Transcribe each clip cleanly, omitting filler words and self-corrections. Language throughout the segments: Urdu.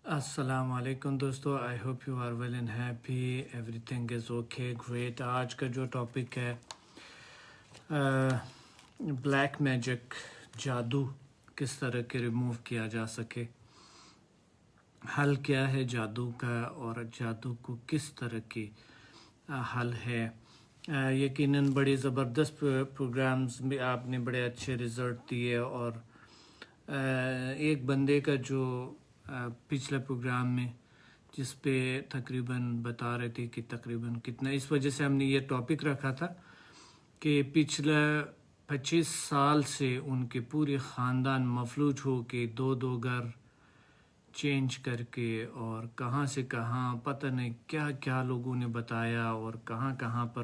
السلام علیکم دوستو، I hope you are well and happy, every thing is okay great. آج کا جو ٹاپک ہے بلیک میجک، جادو کس طرح کے ریموو کیا جا سکے، حل کیا ہے جادو کا اور جادو کو کس طرح کی حل ہے۔ یقیناً بڑی زبردست پروگرامز بھی آپ نے بڑے اچھے رزلٹ دیے، اور ایک بندے کا جو پچھلے پروگرام میں جس پہ تقریباً بتا رہے تھے کہ تقریباً کتنا، اس وجہ سے ہم نے یہ ٹاپک رکھا تھا کہ پچھلے 25 سال سے ان کے پورے خاندان مفلوج ہو کے دو گھر چینج کر کے، اور کہاں سے کہاں پتہ نہیں کیا کیا لوگوں نے بتایا اور کہاں کہاں پر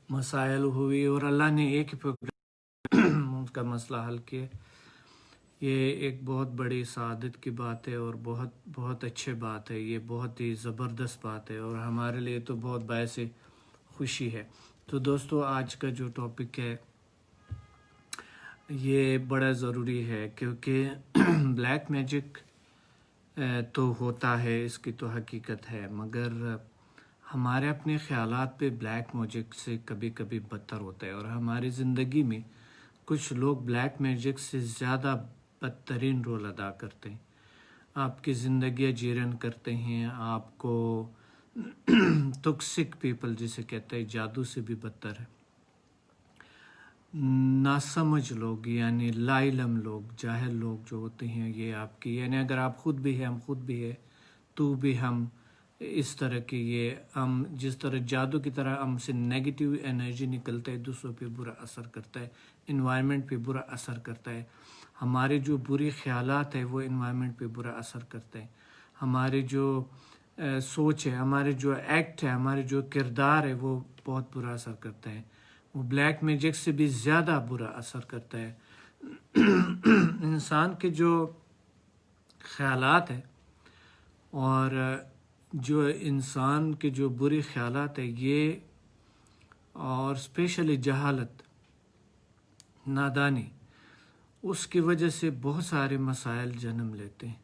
مسائل ہوئی، اور اللہ نے ایک ہی پروگرام ان کا مسئلہ حل کیا۔ یہ ایک بہت بڑی سعادت کی بات ہے اور بہت بہت اچھے بات ہے، یہ بہت ہی زبردست بات ہے، اور ہمارے لیے تو بہت باعث خوشی ہے۔ تو دوستو، آج کا جو ٹاپک ہے یہ بڑا ضروری ہے، کیونکہ بلیک میجک تو ہوتا ہے، اس کی تو حقیقت ہے، مگر ہمارے اپنے خیالات پہ بلیک میجک سے کبھی کبھی بدتر ہوتا ہے، اور ہماری زندگی میں کچھ لوگ بلیک میجک سے زیادہ بدترین رول ادا کرتے ہیں، آپ کی زندگیاں جیرن کرتے ہیں، آپ کو ٹاکسک پیپل جسے کہتے ہیں، جادو سے بھی بدتر ہے، ناسمجھ لوگ یعنی لا علم لوگ، جاہل لوگ جو ہوتے ہیں، یہ آپ کی یعنی اگر آپ خود بھی ہیں، ہم خود بھی ہے، تو بھی ہم اس طرح کی، یہ ہم جس طرح جادو کی طرح ہم سے نیگیٹیو انرجی نکلتا ہے، دوسروں پہ برا اثر کرتا ہے، انوائرمنٹ پہ برا اثر کرتا ہے، ہمارے جو بری خیالات ہیں وہ انوائرمنٹ پہ برا اثر کرتے ہیں، ہمارے جو سوچ ہے، ہمارے جو ایکٹ ہے، ہمارے جو کردار ہے، وہ بہت برا اثر کرتا ہے، وہ بلیک میجک سے بھی زیادہ برا اثر کرتا ہے۔ انسان کے جو خیالات ہیں اور جو انسان کے جو بری خیالات ہیں، یہ اور اسپیشلی جہالت، نادانی، اس کی وجہ سے بہت سارے مسائل جنم لیتے ہیں،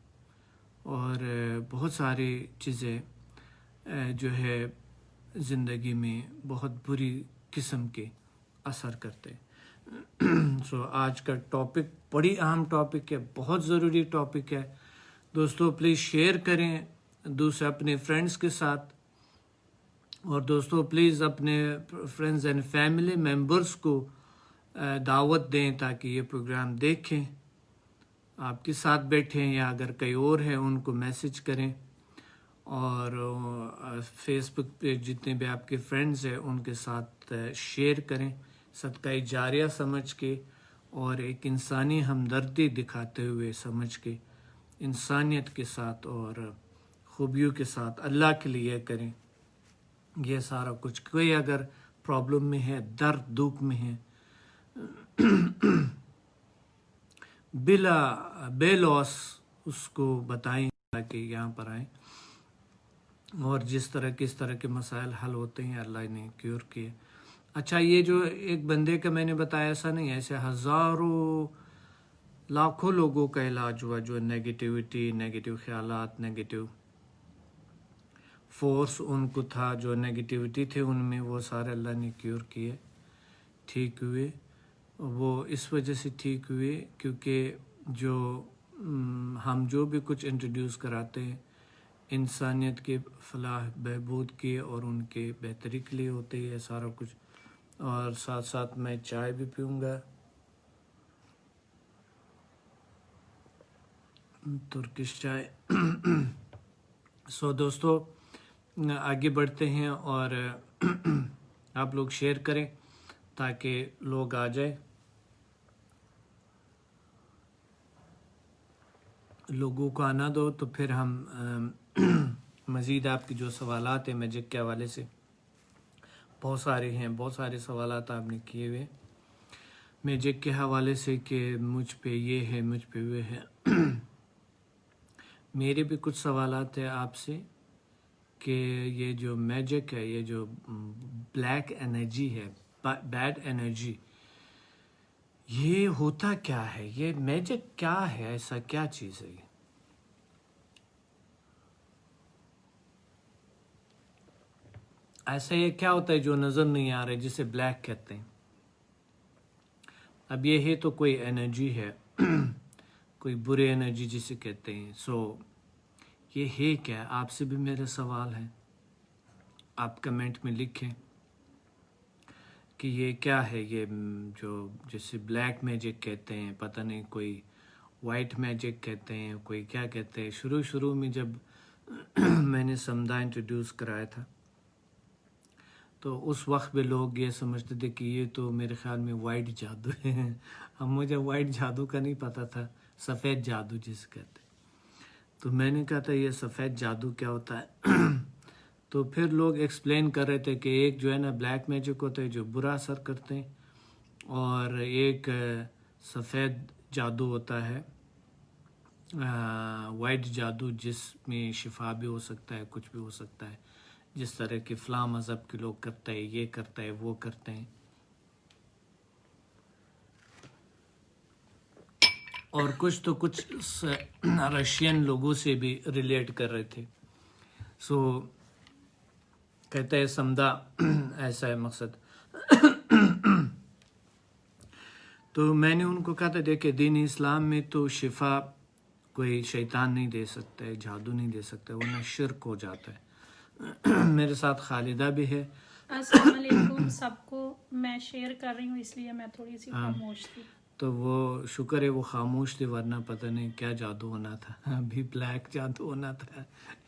اور بہت ساری چیزیں جو ہے زندگی میں بہت بری قسم کے اثر کرتے ہیں۔ سو آج کا ٹاپک بڑی اہم ٹاپک ہے، بہت ضروری ٹاپک ہے دوستو، پلیز شیئر کریں دوسرے اپنے فرینڈس کے ساتھ، اور دوستو پلیز اپنے فرینڈز اینڈ فیملی ممبرس کو دعوت دیں تاکہ یہ پروگرام دیکھیں، آپ کے ساتھ بیٹھیں، یا اگر کوئی اور ہے ان کو میسج کریں، اور فیس بک پہ جتنے بھی آپ کے فرینڈز ہیں ان کے ساتھ شیئر کریں، صدقہ جاریہ سمجھ کے، اور ایک انسانی ہمدردی دکھاتے ہوئے سمجھ کے، انسانیت کے ساتھ اور خوبیوں کے ساتھ اللہ کے لیے کریں یہ سارا کچھ۔ کوئی اگر پرابلم میں ہے، درد دکھ میں ہے، بے لوس اس کو بتائیں تاکہ یہاں پر آئیں، اور کس طرح کے مسائل حل ہوتے ہیں اللہ نے کیور کیے۔ اچھا، یہ جو ایک بندے کا میں نے بتایا ایسا نہیں ہے، ایسے ہزاروں لاکھوں لوگوں کا علاج ہوا جو نیگیٹیوٹی، نیگیٹیو خیالات، نیگیٹیو فورس ان کو تھا، جو نیگیٹیوٹی تھے ان میں، وہ سارے اللہ نے کیور کیے، ٹھیک ہوئے۔ وہ اس وجہ سے ٹھیک ہوئے کیونکہ جو ہم جو بھی کچھ انٹروڈیوس کراتے ہیں انسانیت کے فلاح بہبود کے اور ان کے بہتری کے لیے ہوتے ہیں سارا کچھ، اور ساتھ ساتھ میں چائے بھی پیوں گا، ترکش چائے۔ سو دوستو آگے بڑھتے ہیں، اور آپ لوگ شیئر کریں تاکہ لوگ آ جائیں، لوگوں کو آنا دو، تو پھر ہم مزید آپ کی جو سوالات ہیں میجک کے حوالے سے بہت سارے ہیں، بہت سارے سوالات آپ نے کیے ہوئے میجک کے حوالے سے کہ مجھ پہ یہ ہے، مجھ پہ وہ ہے۔ میرے بھی کچھ سوالات ہیں آپ سے کہ یہ جو میجک ہے، یہ جو بلیک انرجی ہے، بیڈ انرجی، یہ ہوتا کیا ہے؟ یہ میجک کیا ہے؟ ایسا کیا چیز ہے یہ؟ ایسا یہ کیا ہوتا ہے جو نظر نہیں آ رہا ہے جسے بلیک کہتے ہیں؟ اب یہ ہے تو کوئی انرجی ہے کوئی بری انرجی جسے کہتے ہیں. سو یہ ہے کیا؟ آپ سے بھی میرے سوال ہے، آپ کمنٹ میں لکھیں کہ یہ کیا ہے. یہ جو جسے بلیک میجک کہتے ہیں، پتہ نہیں کوئی وائٹ میجک کہتے ہیں، کوئی کیا کہتے ہیں. شروع میں جب میں نے سمدھا انٹروڈیوس کرایا تھا تو اس وقت بھی لوگ یہ سمجھتے تھے کہ یہ تو میرے خیال میں وائٹ جادو ہے. اب مجھے وائٹ جادو کا نہیں پتہ تھا، سفید جادو جسے کہتے ہیں. تو میں نے کہا تھا یہ سفید جادو کیا ہوتا ہے؟ تو پھر لوگ ایکسپلین کر رہے تھے کہ ایک جو ہے نا بلیک میجک ہوتا ہے جو برا اثر کرتے ہیں، اور ایک سفید جادو ہوتا ہے، وائٹ جادو، جس میں شفا بھی ہو سکتا ہے، کچھ بھی ہو سکتا ہے، جس طرح کہ فلاں مذہب کے لوگ کرتے ہیں، یہ کرتے ہیں، وہ کرتے ہیں. اور کچھ رشین لوگوں سے بھی ریلیٹ کر رہے تھے. سو کہتے ہیں سمدھا ایسا ہے مقصد. تو میں نے ان کو کہا تھا دیکھیں دین اسلام میں تو شفا کوئی شیطان نہیں دے سکتا ہے، جادو نہیں دے سکتا ہے، ورنہ شرک ہو جاتا ہے. میرے ساتھ خالدہ بھی ہے. السلام علیکم سب کو. میں شیئر کر رہی ہوں اس لیے میں تھوڑی سی خاموش تھی. تو وہ شکر ہے وہ خاموش تھی، ورنہ پتہ نہیں کیا جادو ہونا تھا. ابھی بلیک جادو ہونا تھا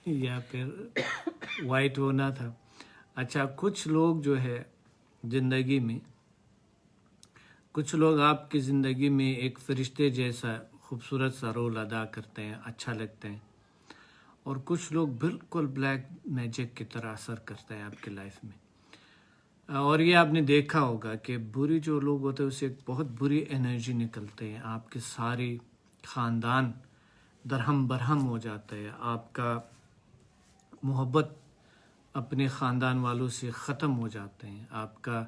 یا پھر وائٹ ہونا تھا. اچھا، کچھ لوگ جو ہے زندگی میں، کچھ لوگ آپ کی زندگی میں ایک فرشتے جیسا خوبصورت سا رول ادا کرتے ہیں، اچھا لگتے ہیں، اور کچھ لوگ بالکل بلیک میجک کی طرح اثر کرتے ہیں آپ کی لائف میں. اور یہ آپ نے دیکھا ہوگا کہ بری جو لوگ ہوتے ہیں اسے ایک بہت بری انرجی نکلتے ہیں، آپ کے ساری خاندان درہم برہم ہو جاتا ہے، آپ کا محبت اپنے خاندان والوں سے ختم ہو جاتے ہیں. آپ کا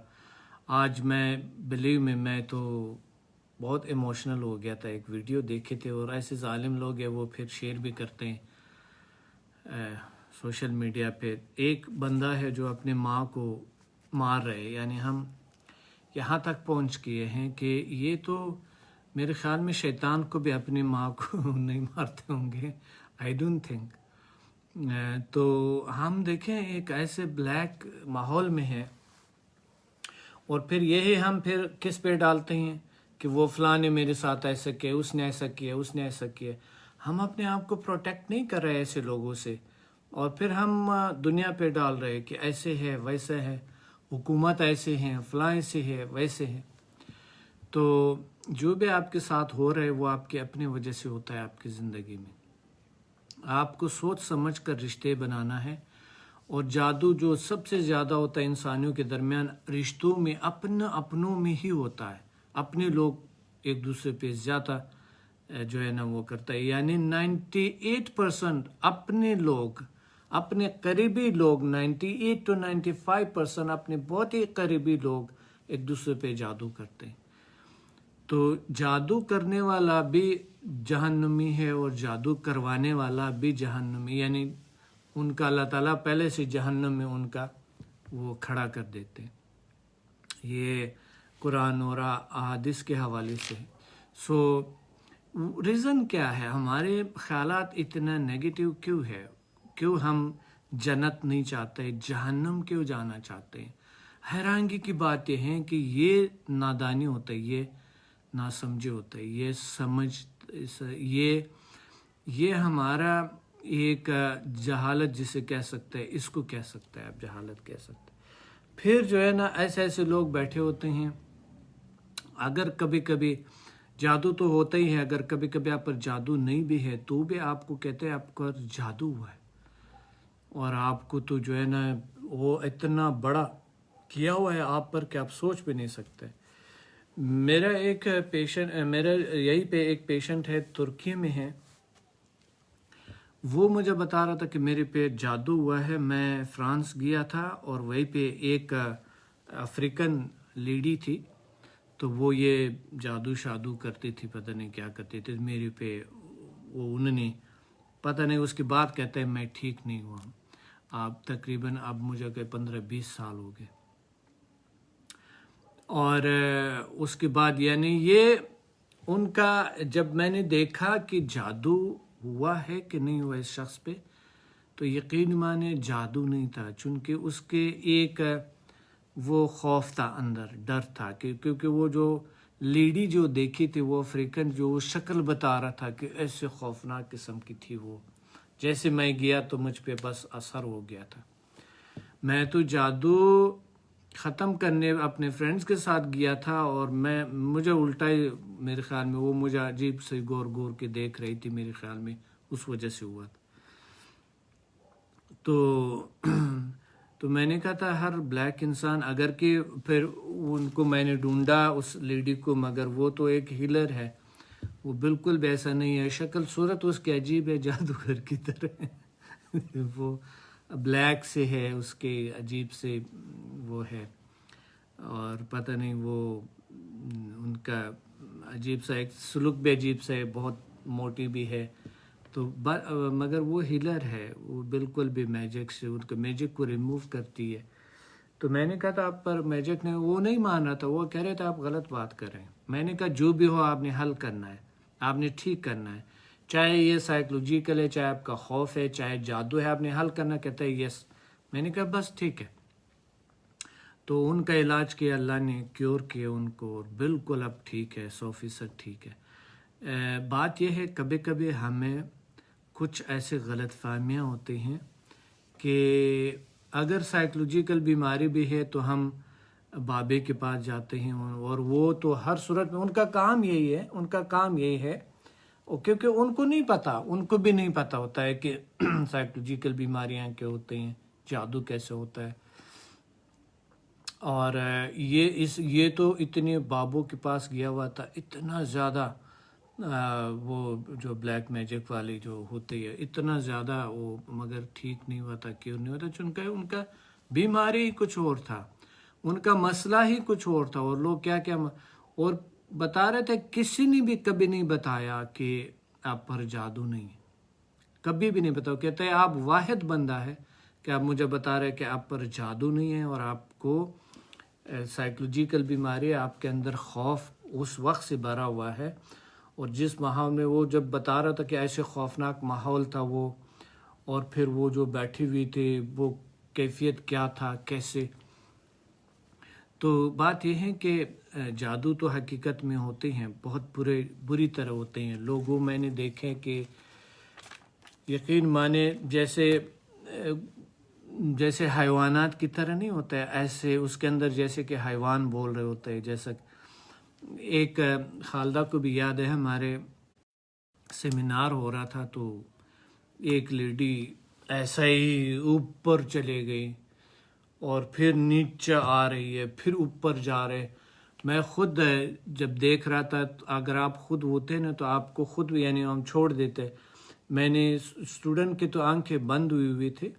آج میں تو بہت ایموشنل ہو گیا تھا. ایک ویڈیو دیکھے تھے، اور ایسے ظالم لوگ ہیں وہ پھر شیئر بھی کرتے ہیں سوشل میڈیا پہ. ایک بندہ ہے جو اپنے ماں کو مار رہے، یعنی ہم یہاں تک پہنچ گئے ہیں کہ یہ تو میرے خیال میں شیطان کو بھی اپنی ماں کو نہیں مارتے ہوں گے، آئی ڈونٹ تھنک. تو ہم دیکھیں ایک ایسے بلیک ماحول میں ہے، اور پھر یہی ہم پھر کس پہ ڈالتے ہیں کہ وہ فلاں نے میرے ساتھ ایسا کیا، اس نے ایسا کیا، اس نے ایسا کیا. ہم اپنے آپ کو پروٹیکٹ نہیں کر رہے ایسے لوگوں سے، اور پھر ہم دنیا پہ ڈال رہے کہ ایسے ہے، ویسا ہے، حکومت ایسے ہیں، فلاں ایسے ہے، ویسے ہے. تو جو بھی آپ کے ساتھ ہو رہا ہے وہ آپ کے اپنے وجہ سے ہوتا ہے. آپ کی زندگی میں آپ کو سوچ سمجھ کر رشتے بنانا ہے. اور جادو جو سب سے زیادہ ہوتا ہے انسانیوں کے درمیان رشتوں میں، اپنوں میں ہی ہوتا ہے. اپنے لوگ ایک دوسرے پہ زیادہ جو ہے نا وہ کرتا ہے، یعنی 98% اپنے لوگ، اپنے قریبی لوگ، 98 to 95% اپنے بہت ہی قریبی لوگ ایک دوسرے پہ جادو کرتے ہیں. تو جادو کرنے والا بھی جہنمی ہے، اور جادو کروانے والا بھی جہنمی، یعنی ان کا اللہ تعالیٰ پہلے سے جہنم میں ان کا وہ کھڑا کر دیتے ہیں. یہ قرآن اور احادیث کے حوالے سے. سو ریزن کیا ہے؟ ہمارے خیالات اتنا نیگیٹو کیوں ہے؟ کیوں ہم جنت نہیں چاہتے، جہنم کیوں جانا چاہتے ہیں؟ حیرانگی کی بات یہ ہے کہ یہ نادانی ہوتا ہے، یہ ناسمجھے ہوتا ہے، یہ ہمارا ایک جہالت جسے کہہ سکتے ہیں، اس کو کہہ سکتے ہیں، آپ جہالت کہہ سکتے ہیں. پھر جو ہے نا ایسے لوگ بیٹھے ہوتے ہیں، اگر کبھی کبھی جادو تو ہوتا ہی ہے، اگر کبھی کبھی آپ پر جادو نہیں بھی ہے تو بھی آپ کو کہتے ہیں آپ کا جادو ہوا ہے، اور آپ کو تو جو ہے نا وہ اتنا بڑا کیا ہوا ہے آپ پر کہ آپ سوچ بھی نہیں سکتے. میرا یہی پہ ایک پیشنٹ ہے، ترکی میں ہے. وہ مجھے بتا رہا تھا کہ میرے پہ جادو ہوا ہے. میں فرانس گیا تھا، اور وہیں پہ ایک افریقن لیڈی تھی، تو وہ یہ جادو شادو کرتی تھی، پتہ نہیں کیا کرتی تھی میرے پہ. وہ انہوں نے پتہ نہیں، اس کے بعد کہتے ہیں میں ٹھیک نہیں ہوا. آپ تقریباً اب مجھے کہ 15-20 سال ہو گئے. اور اس کے بعد یعنی یہ ان کا جب میں نے دیکھا کہ جادو ہوا ہے کہ نہیں ہوا اس شخص پہ، تو یقین مانے جادو نہیں تھا، چونکہ اس کے ایک وہ خوف تھا اندر، ڈر تھا، کیونکہ وہ جو لیڈی جو دیکھی تھی وہ افریقن جو وہ شکل بتا رہا تھا کہ ایسے خوفناک قسم کی تھی وہ. جیسے میں گیا تو مجھ پہ بس اثر ہو گیا تھا. میں تو جادو ختم کرنے اپنے فرینڈز کے ساتھ گیا تھا، اور مجھے الٹا ہی میرے خیال میں وہ مجھے عجیب سے گور گور کے دیکھ رہی تھی، میرے خیال میں اس وجہ سے ہوا تھا. تو میں نے کہا تھا ہر بلیک انسان اگر کہ پھر ان کو میں نے ڈھونڈا اس لیڈی کو، مگر وہ تو ایک ہیلر ہے، وہ بالکل بھی ایسا نہیں ہے، شکل صورت اس کی عجیب ہے، جادوگر کی طرح وہ بلیک سے ہے، اس کے عجیب سے وہ ہے، اور پتہ نہیں وہ ان کا عجیب سا ایک سلوک بھی عجیب سا ہے، بہت موٹی بھی ہے تو مگر وہ ہیلر ہے، وہ بالکل بھی میجک سے ان کا میجک کو ریموو کرتی ہے. تو میں نے کہا تھا آپ پر میجک نے، وہ نہیں مان رہا تھا، وہ کہہ رہے تھے آپ غلط بات کر رہے ہیں. میں نے کہا جو بھی ہو آپ نے حل کرنا ہے، آپ نے ٹھیک کرنا ہے، چاہے یہ سائیکولوجیکل ہے، چاہے آپ کا خوف ہے، چاہے جادو ہے، آپ نے حل کرنا. کہتا ہے یس. میں نے کہا بس ٹھیک ہے. تو ان کا علاج کیا، اللہ نے کیور کیا ان کو، اور بالکل اب ٹھیک ہے، 100% ٹھیک ہے. بات یہ ہے کبھی کبھی ہمیں کچھ ایسے غلط فہمیاں ہوتے ہیں کہ اگر سائیکولوجیکل بیماری بھی ہے تو ہم بابے کے پاس جاتے ہیں، اور وہ تو ہر صورت میں ان کا کام یہی ہے، کیونکہ ان کو نہیں پتا، ان کو بھی نہیں پتا ہوتا ہے کہ سائیکولوجیکل بیماریاں کیا ہوتے ہیں، جادو کیسے ہوتا ہے. اور یہ تو اتنے بابوں کے پاس گیا ہوا تھا، اتنا زیادہ وہ جو بلیک میجک والے جو ہوتے ہیں اتنا زیادہ وہ، مگر ٹھیک نہیں ہوا تھا، کیوں نہیں ہوتا، چونکہ ان کا بیماری ہی کچھ اور تھا، ان کا مسئلہ ہی کچھ اور تھا، اور لوگ کیا اور بتا رہے تھے. کسی نے بھی کبھی نہیں بتایا کہ آپ پر جادو نہیں ہے، کبھی بھی نہیں بتایا. کہتے ہیں آپ واحد بندہ ہے کہ آپ مجھے بتا رہے کہ آپ پر جادو نہیں ہے، اور آپ کو سائیکولوجیکل بیماری، آپ کے اندر خوف اس وقت سے بھرا ہوا ہے. اور جس ماحول میں وہ جب بتا رہا تھا کہ ایسے خوفناک ماحول تھا وہ، اور پھر وہ جو بیٹھی ہوئی تھی وہ کیفیت کیا تھا، کیسے. تو بات یہ ہے کہ جادو تو حقیقت میں ہوتے ہیں، بہت بری طرح ہوتے ہیں. لوگوں میں نے دیکھے کہ یقین مانے جیسے حیوانات کی طرح نہیں ہوتا ہے، ایسے اس کے اندر جیسے کہ حیوان بول رہے ہوتے ہیں. جیسا ایک خالدہ کو بھی یاد ہے، ہمارے سیمینار ہو رہا تھا تو ایک لیڈی ایسا ہی اوپر چلے گئی اور پھر نیچے آ رہی ہے، پھر اوپر جا رہے. میں خود جب دیکھ رہا تھا، اگر آپ خود ہوتے نا تو آپ کو خود یعنی ہم چھوڑ دیتے. میں نے اسٹوڈنٹ کی تو آنکھیں بند ہوئی تھی،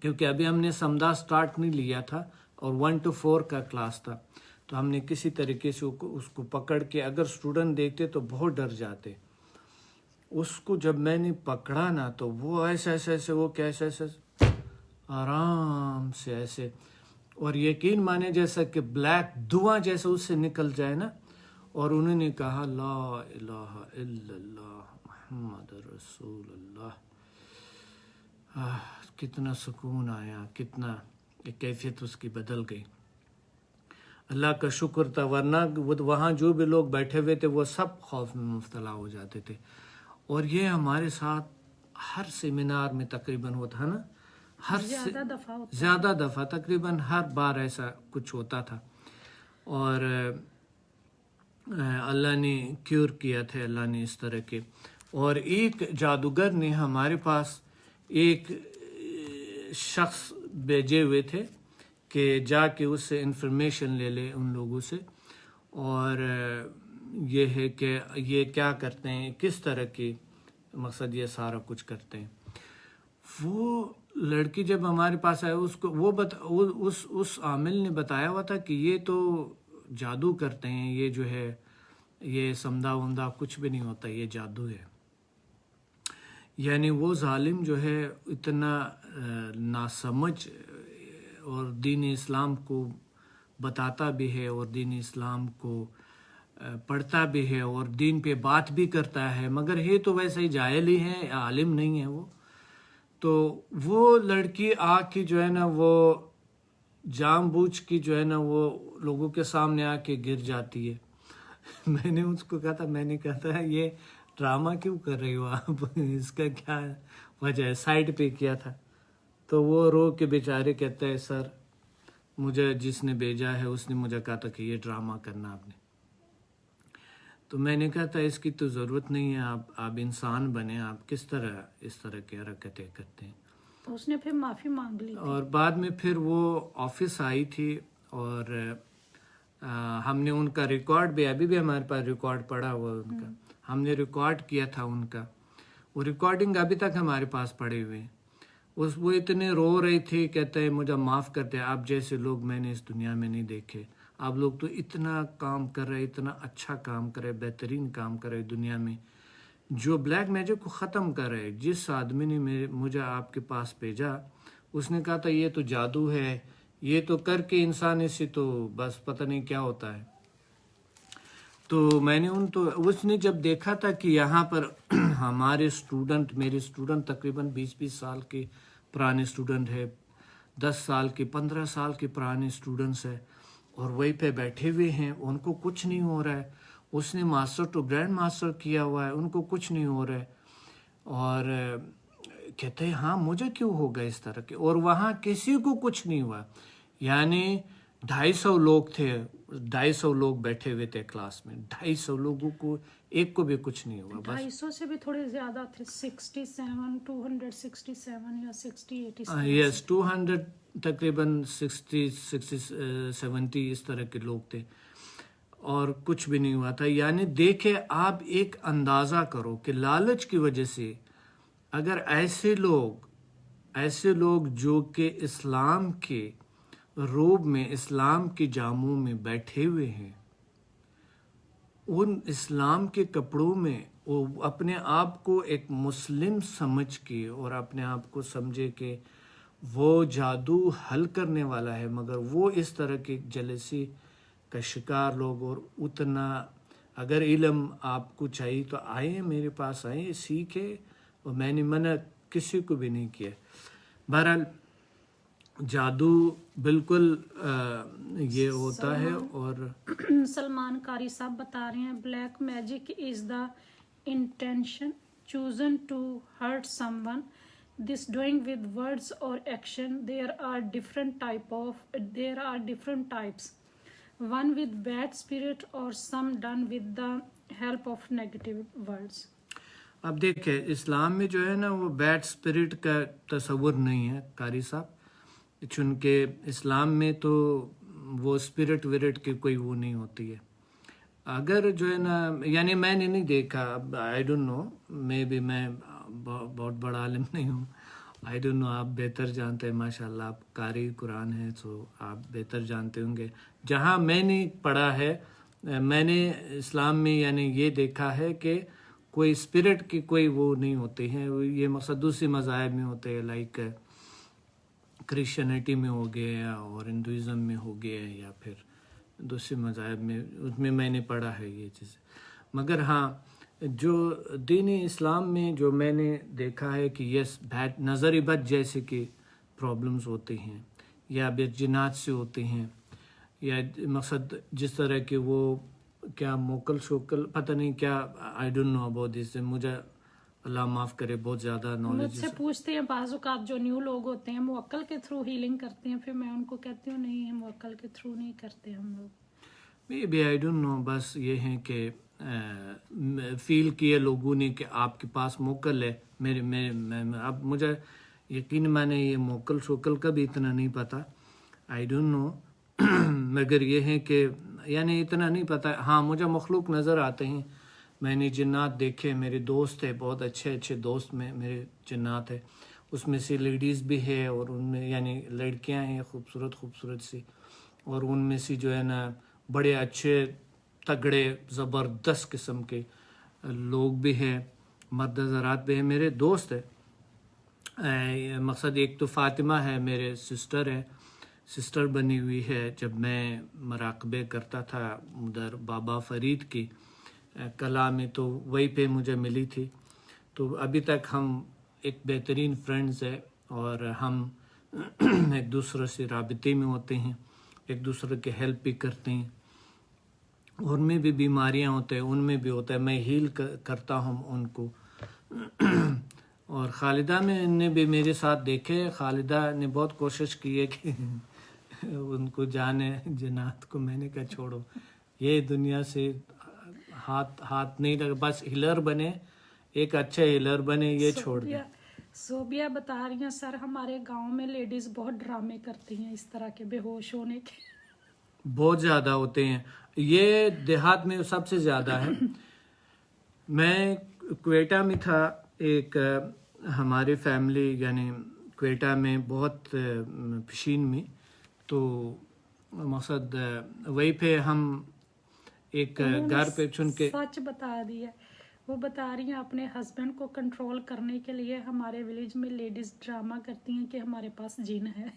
کیونکہ ابھی ہم نے سمدہ سٹارٹ نہیں لیا تھا اور 1 to 4 کا کلاس تھا. تو ہم نے کسی طریقے سے اس کو پکڑ کے، اگر اسٹوڈنٹ دیکھتے تو بہت ڈر جاتے. اس کو جب میں نے پکڑا نا تو وہ ایسے وہ کیسے آرام سے ایسے، اور یقین مانے جیسا کہ بلیک دھواں جیسے اس سے نکل جائے نا. اور انہوں نے کہا لا الہ الا اللہ محمد رسول اللہ. کتنا سکون آیا، کتنا کیفیت اس کی بدل گئی. اللہ کا شکر تھا، ورنہ وہاں جو بھی لوگ بیٹھے ہوئے تھے وہ سب خوف میں مبتلا ہو جاتے تھے. اور یہ ہمارے ساتھ ہر سیمینار میں تقریباً ہوتا ہے نا، زیادہ دفعہ تقریباً ہر بار ایسا کچھ ہوتا تھا. اور اللہ نے کیور کیا تھا، اللہ نے اس طرح کے. اور ایک جادوگر نے ہمارے پاس ایک شخص بھیجے ہوئے تھے کہ جا کے اس سے انفارمیشن لے لے ان لوگوں سے، اور یہ ہے کہ یہ کیا کرتے ہیں، کس طرح کی مقصد یہ سارا کچھ کرتے ہیں. وہ لڑکی جب ہمارے پاس آئے، اس کو اس عامل نے بتایا ہوا تھا کہ یہ تو جادو کرتے ہیں، یہ جو ہے یہ سمدہ ومدہ کچھ بھی نہیں ہوتا، یہ جادو ہے. یعنی وہ ظالم جو ہے اتنا ناسمجھ اور دین اسلام کو بتاتا بھی ہے اور دین اسلام کو پڑھتا بھی ہے اور دین پہ بات بھی کرتا ہے، مگر ہے تو ویسے ہی جاہل ہی ہے، عالم نہیں ہے وہ. تو وہ لڑکی آ کے جو ہے نا وہ جان بوجھ کی جو ہے نا وہ لوگوں کے سامنے آ کے گر جاتی ہے. میں نے اس کو کہا تھا، میں نے کہا تھا یہ ڈرامہ کیوں کر رہی ہو آپ، اس کا کیا وجہ ہے، سائڈ پہ کیا تھا. تو وہ رو کے بیچارے کہتا ہے سر مجھے جس نے بھیجا ہے اس نے مجھے کہا تھا کہ یہ ڈرامہ کرنا آپ نے. تو میں نے کہا تھا اس کی تو ضرورت نہیں ہے، آپ انسان بنے، آپ کس طرح اس طرح کی حرکتیں کرتے ہیں. تو اس نے پھر معافی مانگ لی تھی. اور بعد میں پھر وہ آفس آئی تھی اور ہم نے ان کا ریکارڈ بھی، ابھی بھی ہمارے پاس ریکارڈ پڑا ہوا ان کا، ہم نے ریکارڈ کیا تھا ان کا، وہ ریکارڈنگ ابھی تک ہمارے پاس پڑے ہوئے ہیں. وہ اتنے رو رہی تھی، کہتے ہیں مجھے معاف کرتے، آپ جیسے لوگ میں نے اس دنیا میں نہیں دیکھے. آپ لوگ تو اتنا کام کر رہے، اتنا اچھا کام کر رہے، بہترین کام کر رہے دنیا میں، جو بلیک میجک کو ختم کر رہے. جس آدمی نے مجھے آپ کے پاس بھیجا اس نے کہا تھا یہ تو جادو ہے، یہ تو کر کے انسان سے تو بس پتہ نہیں کیا ہوتا ہے. تو میں نے اس نے جب دیکھا تھا کہ یہاں پر ہمارے اسٹوڈنٹ، میرے اسٹوڈنٹ تقریباً 20 سال کے پرانے اسٹوڈنٹ ہے، 10 سال کے 15 سال کے پرانے اسٹوڈنٹس ہیں اور وہیں پہ بیٹھے ہوئے ہیں، ان کو کچھ نہیں ہو رہا ہے. اس نے ماسٹر ٹو گرینڈ ماسٹر کیا ہوا ہے، ان کو کچھ نہیں ہو رہا ہے. اور کہتے ہیں ہاں مجھے کیوں ہوگا اس طرح کے، اور وہاں کسی کو کچھ نہیں ہوا. یعنی 250 لوگ تھے، 250 لوگ بیٹھے ہوئے تھے کلاس میں، 250 لوگوں کو ایک کو بھی کچھ نہیں ہوا. 250 سے بھی تھوڑے زیادہ تھے، 67 267 یا 60 80. یس 200 تقریباً 60 70 اس طرح کے لوگ تھے اور کچھ بھی نہیں ہوا تھا. یعنی دیکھے آپ ایک اندازہ کرو کہ لالچ کی وجہ سے اگر ایسے لوگ جو کہ اسلام کے روب میں، اسلام کے جاموں میں بیٹھے ہوئے ہیں، ان اسلام کے کپڑوں میں وہ اپنے آپ کو ایک مسلم سمجھ کے اور اپنے آپ کو سمجھے کہ وہ جادو حل کرنے والا ہے، مگر وہ اس طرح کے جلسی کا شکار لوگ. اور اتنا اگر علم آپ کو چاہیے تو آئیں میرے پاس، آئیں سیکھیں، اور میں نے منع کسی کو بھی نہیں کیا. بہرحال جادو بالکل یہ ہوتا ہے. اور سلمان قاری صاحب بتا رہے ہیں black magic is the intention chosen to hurt someone, this doing with words اور action. There are different types, one with bad spirit اور some done with the help of negative words. اب دیکھیں اسلام میں جو ہے نا وہ بیڈ اسپرٹ کا تصور نہیں ہے قاری صاحب، چونکہ اسلام میں تو وہ اسپرٹ ورٹ کی کوئی وہ نہیں ہوتی ہے. اگر جو ہے نا یعنی میں نے نہیں دیکھا، آئی ڈونٹ نو، میں بہت بڑا عالم نہیں ہوں، آئی ڈونٹ نو، آپ بہتر جانتے ہیں، ماشاء اللہ آپ قاری قرآن ہیں تو آپ بہتر جانتے ہوں گے. جہاں میں نے پڑھا ہے، میں نے اسلام میں یعنی یہ دیکھا ہے کہ کوئی اسپرٹ کی کوئی وہ نہیں ہوتے ہیں. یہ مقصد دوسرے مذاہب میں ہوتے ہیں، لائک کرسچینٹی میں ہو گیا اور ہندوازم میں ہو گیا یا پھر دوسرے مذاہب میں، اس میں نے پڑھا ہے یہ چیز. مگر ہاں جو دین اسلام میں جو میں نے دیکھا ہے کہ یس نظری بد جیسے کہ پرابلمز ہوتے ہیں یا بے جنات سے ہوتے ہیں، یا مقصد جس طرح کہ وہ کیا موکل شوکل پتہ نہیں کیا، I don't know about this, مجھے اللہ معاف کرے بہت زیادہ مجھ نالج. سے پوچھتے ہیں بعض اوقات جو نیو لوگ ہوتے ہیں موکل کے تھرو ہیلنگ کرتے ہیں، پھر میں ان کو کہتی ہوں نہیں، موکل کے تھرو نہیں کرتے ہم لوگ. May be I don't know, بس یہ ہے کہ فیل کیا لوگوں نے کہ آپ کے پاس موکل ہے. اب مجھے یقین مانے یہ موکل شوکل کا بھی اتنا نہیں پتہ، آئی ڈونٹ نو. مگر یہ ہے کہ یعنی اتنا نہیں پتہ. ہاں مجھے مخلوق نظر آتے ہیں، میں نے جنات دیکھے، میرے دوست ہیں بہت اچھے دوست میں میرے جنات ہیں، اس میں سے لیڈیز بھی ہے اور ان میں یعنی لڑکیاں ہیں خوبصورت سی، اور ان میں سے جو ہے نا بڑے اچھے تگڑے زبردست قسم کے لوگ بھی ہیں. مرد حضرات بھی ہیں، میرے دوست ہیں. مقصد ایک تو فاطمہ ہے، میرے سسٹر بنی ہوئی ہے. جب میں مراقبے کرتا تھا ادھر بابا فرید کی کلا میں تو وہی پہ مجھے ملی تھی. تو ابھی تک ہم ایک بہترین فرینڈز ہیں اور ہم ایک دوسرے سے رابطے میں ہوتے ہیں، ایک دوسرے کی ہیلپ بھی کرتے ہیں. ان میں بھی بیماریاں ہوتے ہیں، ان میں بھی ہوتا ہے، میں ہیل کرتا ہوں ان کو. اور خالدہ میں نے بھی میرے ساتھ دیکھے، خالدہ نے بہت کوشش کی ہے کہ ان کو جانے جنات کو. میں نے کہا چھوڑو، یہ دنیا سے ہاتھ نہیں لگا، بس ہیلر بنے، ایک اچھا ہیلر بنے، یہ چھوڑ دیں. صوبیہ بتا رہی ہیں سر ہمارے گاؤں میں لیڈیز بہت ڈرامے کرتی ہیں اس طرح کے بے ہوش ہونے کے. بہت زیادہ ہوتے ہیں، یہ دیہات میں سب سے زیادہ ہے. میں کوئٹہ میں تھا، ایک ہماری فیملی یعنی کوئٹہ میں بہت پشین میں، تو مقصد وہی پہ ہم ایک گھر پہ چن کے سچ بتا دیا. وہ بتا رہی ہیں اپنے ہسبینڈ کو کنٹرول کرنے کے لیے ہمارے ولیج میں لیڈیز ڈرامہ کرتی ہیں کہ ہمارے پاس جن ہے.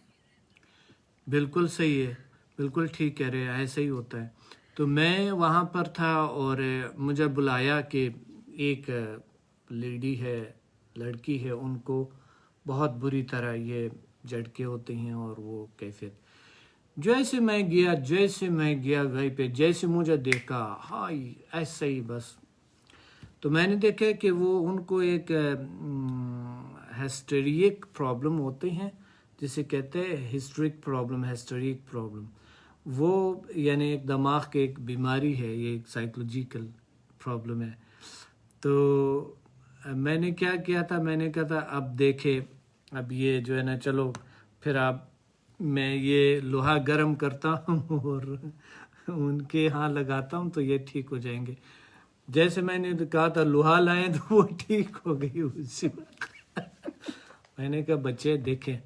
بالکل صحیح ہے، بالکل ٹھیک کہہ رہے ہیں، ایسا ہی ہوتا ہے. تو میں وہاں پر تھا اور مجھے بلایا کہ ایک لیڈی ہے، لڑکی ہے، ان کو بہت بری طرح یہ جھٹکے ہوتے ہیں اور وہ کیفیت. جیسے میں گیا وہیں پہ، جیسے مجھے دیکھا ہائی ایسا ہی بس. تو میں نے دیکھا کہ وہ ان کو ایک ہسٹریک پرابلم ہوتے ہیں، جسے کہتے ہیں ہسٹریک پرابلم. وہ یعنی ایک دماغ کی ایک بیماری ہے، یہ ایک سائیکولوجیکل پرابلم ہے. تو میں نے کیا کیا تھا، میں نے کہا تھا اب دیکھے، اب یہ جو ہے نا، چلو پھر اب میں یہ لوہا گرم کرتا ہوں اور ان کے ہاں لگاتا ہوں تو یہ ٹھیک ہو جائیں گے. جیسے میں نے کہا تھا لوہا لائیں تو وہ ٹھیک ہو گئی اسی وقت. میں نے کہا بچے دیکھیں،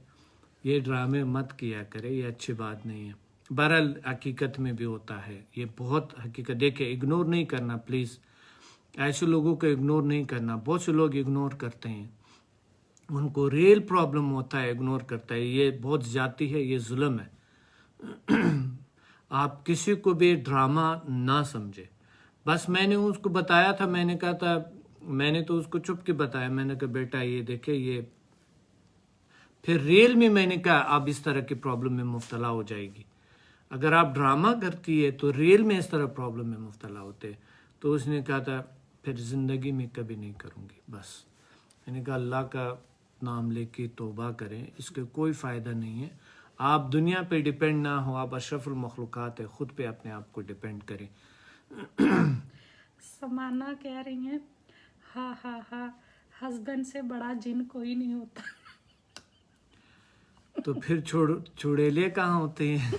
یہ ڈرامے مت کیا کرے، یہ اچھی بات نہیں ہے. بہرحال حقیقت میں بھی ہوتا ہے، یہ بہت حقیقت. دیکھیں اگنور نہیں کرنا پلیز، ایسے لوگوں کو اگنور نہیں کرنا. بہت سے لوگ اگنور کرتے ہیں، ان کو ریل پرابلم ہوتا ہے، اگنور کرتا ہے. یہ بہت زیادتی ہے، یہ ظلم ہے. آپ کسی کو بھی ڈرامہ نہ سمجھے. بس میں نے اس کو بتایا تھا، میں نے کہا تھا، میں نے تو اس کو چپ کے بتایا، میں نے کہا بیٹا یہ دیکھے یہ. پھر ریل میں نے کہا آپ اس طرح کی پرابلم میں مبتلا ہو جائے گی. اگر آپ ڈرامہ کرتی ہے تو ریل میں اس طرح پرابلم میں مبتلا ہوتے. تو اس نے کہا تھا پھر زندگی میں کبھی نہیں کروں گی. بس میں نے کہا اللہ کا نام لے کے توبہ کریں، اس کے کوئی فائدہ نہیں ہے. آپ دنیا پہ ڈیپینڈ نہ ہو، آپ اشرف المخلوقات ہے، خود پہ اپنے آپ کو ڈیپینڈ کریں. سمانا کہہ رہی ہیں ہاں ہاں ہاں، ہسبینڈ سے بڑا جن کوئی نہیں ہوتا. تو پھر چڑیلے کہاں ہوتے ہیں؟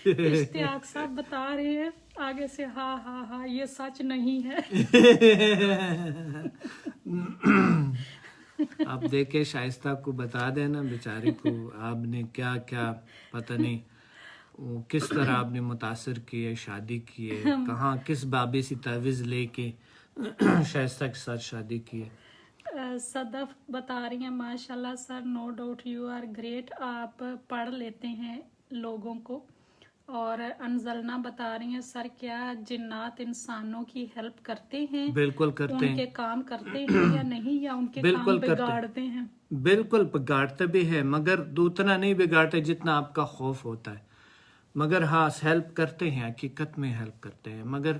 اشتیاق صاحب بتا رہے ہیں آگے سے ہاں ہاں ہاں، یہ سچ نہیں ہے. آپ دیکھیں شائستہ کو بتا دینا بیچاری کو، آپ نے کیا کیا پتہ نہیں وہ کس طرح آپ نے متاثر کیے، شادی کیے، کہاں کس بابے سے تعویذ لے کے شائستہ کے ساتھ شادی کیے. صدف بتا رہی ہیں ماشاء اللہ sir, no doubt you are great, آپ پڑھ لیتے ہیں لوگوں کو. اور انزلنا بتا رہی ہیں سر کیا جنات انسانوں کی ہیلپ کرتے ہیں؟ بالکل کرتے ان ہیں، کے کام کرتے ہیں یا نہیں، یا ان کے کام بالکل بگاڑتے ہیں؟ بالکل بگاڑتے بھی ہے، مگر اتنا نہیں بگاڑتے جتنا آپ کا خوف ہوتا ہے. مگر ہاں ہیلپ کرتے ہیں، حقیقت میں ہیلپ کرتے ہیں، مگر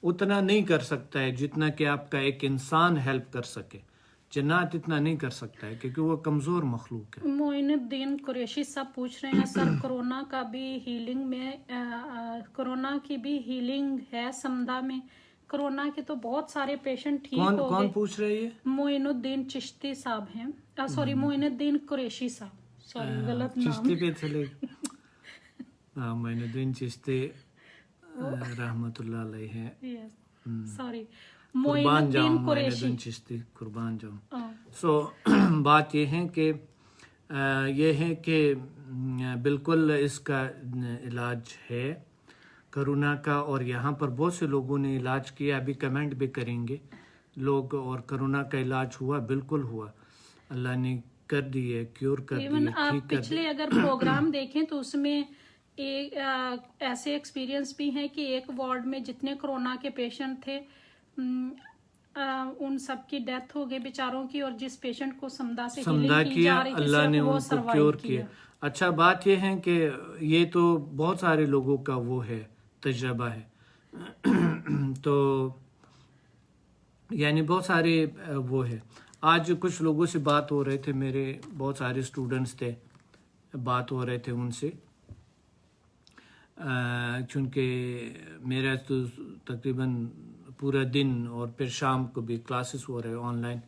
اتنا نہیں کر سکتا ہے جتنا کہ آپ کا ایک انسان ہیلپ کر سکے. جنات اتنا نہیں کر سکتا ہے کیونکہ وہ کمزور مخلوق ہے. معین الدین قریشی صاحب پوچھ رہے ہیں سر کورونا کا بھی ہیلنگ میں کورونا کی بھی ہیلنگ ہے سمدہ میں؟ کورونا کے تو بہت سارے پیشنٹ ٹھیک ہو گئے. کون پوچھ رہی ہے؟ معین الدین چشتی صاحب ہیں، سوری معین الدین قریشی صاحب، سوری غلط نام. چشتی پہ چلے. معین الدین چشتی رحمت اللہ علیہ ہے. سوری قربان معین جاؤں الدین معین قریشی. الدین چشتی، قربان جاؤں. سو بات یہ ہے کہ بالکل اس کا علاج ہے. کرونا کا، اور یہاں پر بہت سے لوگوں نے علاج کیا، ابھی کمنٹ بھی کریں گے لوگ، اور کرونا کا علاج ہوا، بالکل ہوا، اللہ نے کر دی ہے، کیور کر دی ایون ہے، آپ ٹھیک کر دی. پچھلے اگر پروگرام دیکھیں تو اس میں ایک ایسے ایکسپیرینس بھی ہیں کہ ایک وارڈ میں جتنے کرونا کے پیشنٹ تھے ان سب کی ڈیتھ ہو گئی بیچاروں کی، اور جس پیشنٹ کو سمدہ سے سمدہ ہیلنگ کی کیا، جا رہی تھی اللہ نے صرف وہ ان کو سروائیو کیور کیا. کیا. اچھا بات یہ ہے کہ یہ تو بہت سارے لوگوں کا وہ ہے، تجربہ ہے. تو یعنی بہت سارے وہ ہے. آج کچھ لوگوں سے بات ہو رہے تھے، میرے بہت سارے اسٹوڈنٹس تھے، بات ہو رہے تھے ان سے، چونکہ میرا تو تقریباً پورا دن اور پھر شام کو بھی کلاسز ہو رہے آن لائن.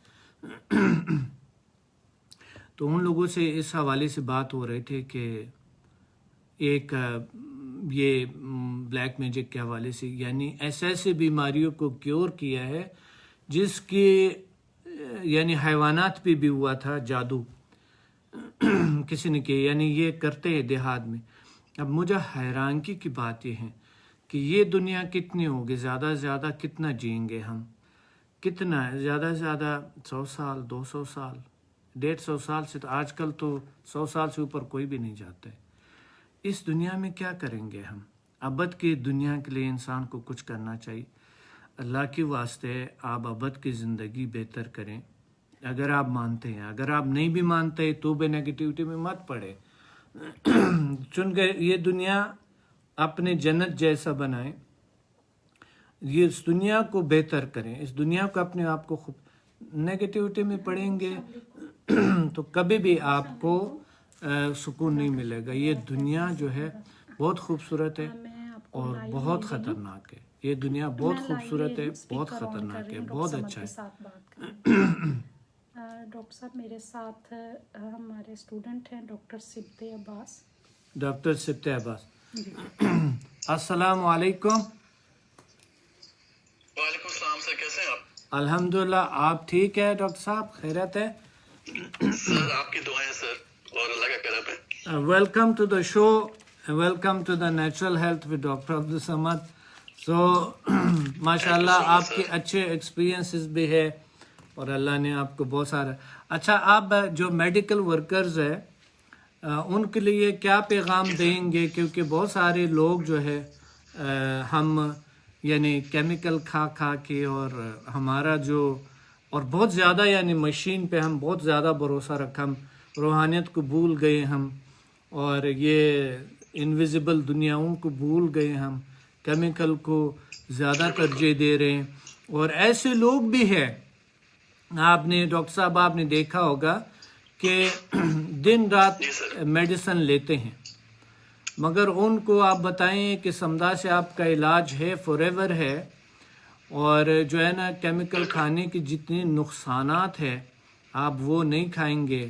تو ان لوگوں سے اس حوالے سے بات ہو رہے تھے کہ ایک یہ بلیک میجک کے حوالے سے، یعنی ایسے بیماریوں کو کیور کیا ہے جس کی یعنی حیوانات پہ بھی ہوا تھا جادو کسی نے کیا، یعنی یہ کرتے ہیں دیہات میں. اب مجھے حیرانگی کی بات یہ ہے کہ یہ دنیا کتنی ہوگی، زیادہ سے زیادہ کتنا جئیں گے ہم، کتنا زیادہ سے زیادہ 100 سال 200 سال 150 سال سے، تو آج کل تو 100 سال سے اوپر کوئی بھی نہیں جاتا ہے. اس دنیا میں کیا کریں گے ہم؟ ابد کی دنیا کے لیے انسان کو کچھ کرنا چاہیے. اللہ کے واسطے آپ ابد کی زندگی بہتر کریں اگر آپ مانتے ہیں. اگر آپ نہیں بھی مانتے تو بھی نیگیٹیوٹی میں مت پڑے. چونکہ یہ دنیا اپنے جنت جیسا بنائیں، یہ اس دنیا کو بہتر کریں. اس دنیا کو اپنے آپ کو نیگیٹیوٹی میں پڑیں گے تو کبھی بھی آپ کو سکون نہیں ملے گا. یہ دنیا جو ہے بہت خوبصورت ہے اور بہت خطرناک ہے. یہ دنیا بہت خوبصورت ہے، بہت خطرناک ہے، بہت اچھا ہے. ڈاکٹر صاحب میرے ساتھ ہمارے اسٹوڈنٹ ہیں ڈاکٹر سبت عباس. ڈاکٹر سبت عباس، السلام علیکم. وعلیکم السلام سر، کیسے ہیں آپ؟ الحمدللہ، آپ ٹھیک ہے ڈاکٹر صاحب؟ خیریت ہے؟ سر آپ کی دعائیں سر اور اللہ کا کرم ہے. Welcome to the show, welcome to the natural health with doctor Abdus Samad. So ماشاء اللہ آپ کے اچھے ایکسپیرینسز بھی ہے اور اللہ نے آپ کو بہت سارا. اچھا، آپ جو میڈیکل ورکرز ہیں ان کے لیے کیا پیغام دیں گے؟ کیونکہ بہت سارے لوگ جو ہے ہم یعنی کیمیکل کھا کے اور ہمارا جو اور بہت زیادہ یعنی مشین پہ ہم بہت زیادہ بھروسہ رکھا، ہم روحانیت کو بھول گئے ہم، اور یہ انویزیبل دنیاؤں کو بھول گئے ہم، کیمیکل کو زیادہ ترجیح دے رہے ہیں. اور ایسے لوگ بھی ہیں، آپ نے ڈاکٹر صاحب آپ نے دیکھا ہوگا کہ دن رات میڈیسن لیتے ہیں، مگر ان کو آپ بتائیں کہ سمدہ سے آپ کا علاج ہے، فار ایور ہے، اور جو ہے نا کیمیکل کھانے کی جتنے نقصانات ہے آپ وہ نہیں کھائیں گے،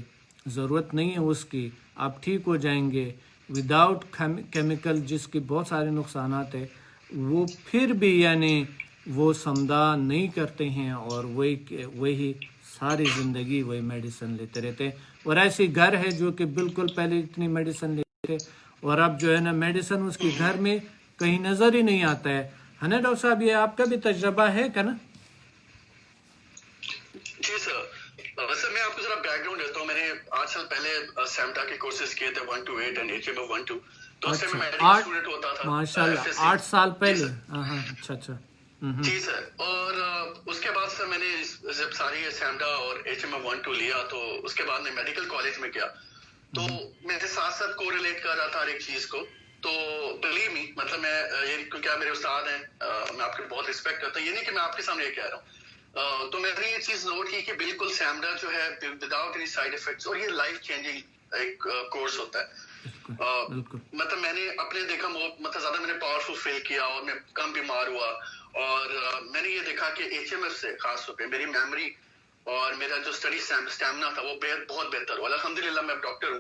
ضرورت نہیں ہے اس کی، آپ ٹھیک ہو جائیں گے وداؤٹ کیمیکل جس کے بہت سارے نقصانات ہیں. وہ پھر بھی یعنی وہ سمدہ نہیں کرتے ہیں اور وہی ساری زندگی وہی میڈیسن لیتے رہتے ہیں. اور ایسے گھر ہے جو کہ بالکل پہلے اتنی میڈیسن لیتے تھے اور اب جو ہے نا میڈیسن اس کے گھر میں کہیں نظر ہی نہیں آتا ہے نا ڈاکٹر صاحب؟ یہ آپ کا بھی تجربہ ہے کیا نا؟ جی سر، ویسے میں آپ کو ذرا بیک گراؤنڈ دیتا ہوں. میں نے 8 سال پہلے سیمٹا کے کورسز کیے تھے 1 to 8 اینڈ HMO 1 to 2. تو اس سے میں میڈیکل اسٹوڈنٹ ہوتا تھا. ماشاء اللہ، 8 سال پہلے. ہاں اچھا. جی سر، اور اس کے بعد سر میں نے جب ساری سیمٹا اور HMO 1 2 لیا تو اس کے بعد میں میڈیکل کالج میں گیا تو میرے ساتھ ساتھ کو ریلیٹ کر رہا تھا ہر ایک چیز کو. تو بلیو می، مطلب میں یہ کیونکہ آپ میرے استاد ہیں، میں آپ کی بہت رسپیکٹ کرتا ہوں، یہ نہیں کہ میں آپ کے سامنے یہ کہہ رہا ہوں. تو میں نے یہ چیز نوٹ کی کہ بالکل سیمڈا جو ہے وداؤٹ اینی سائڈ افیکٹس، اور یہ لائف چینجنگ ایک کورس ہوتا ہے. مطلب میں نے اپنے دیکھا مطلب زیادہ میں نے پاورفل فیل کیا اور میں کم بیمار ہوا. اور میں نے یہ دیکھا کہ HMF سے خاص طور پہ میری میموری اور میرا جو اسٹڈی اسٹیمنا تھا وہ بہت بہتر ہوا. الحمدللہ میں ڈاکٹر ہوں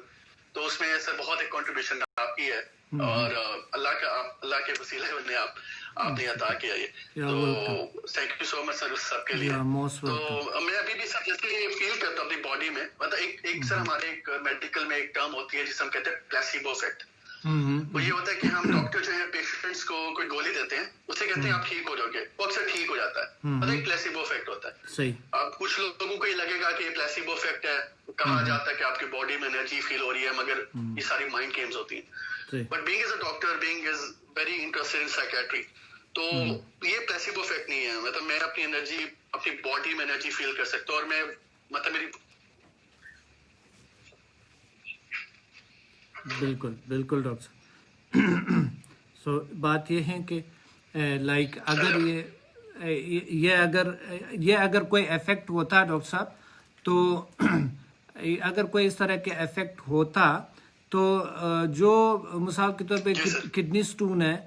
تو اس میں سر بہت ایک کنٹریبیوشن آپ کی ہے اور اللہ کے وسیلے میں آپ نے عطا کیا یہ. تو تھینک یو سو مچ سر اس سب کے لیے. تو میں ابھی بھی سر جیسے فیل کرتا ہوں اپنی باڈی میں، مطلب ایک سر ہمارے ایک میڈیکل میں ایک ٹرم ہوتی ہے جسے ہم کہتے ہیں پلیسیبو افیکٹ. وہ یہ ہوتا ہے کہ ہم ڈاکٹر جو ہے پیشنٹس کو کوئی گولی دیتے ہیں, اسے کہتے ہیں آپ ٹھیک ہو جاؤ گے, وہ اکثر ٹھیک ہو جاتا ہے, مطلب ایک پلیسیبو افیکٹ ہوتا ہے. صحیح. اب کچھ لوگوں کو یہ لگے گا کہ یہ پلیسیبو افیکٹ ہے, کہا جاتا ہے کہ آپ کی باڈی میں انرجی فیل ہو رہی ہے, مگر یہ ساری مائنڈ گیمز ہوتی ہیں. But being as a doctor, being is very interested in psychiatry, تو یہ پلیسیبو افیکٹ نہیں ہے. مطلب میں اپنی انرجی, اپنی باڈی میں انرجی فیل کر سکتا ہوں, اور میں مطلب میری بالکل بالکل ڈاکٹر صاحب. سو بات یہ ہے کہ لائک اگر یہ اگر کوئی افیکٹ ہوتا ڈاکٹر صاحب, تو اگر کوئی اس طرح کے افیکٹ ہوتا تو جو مثال کے طور پہ کڈنی سٹون ہے,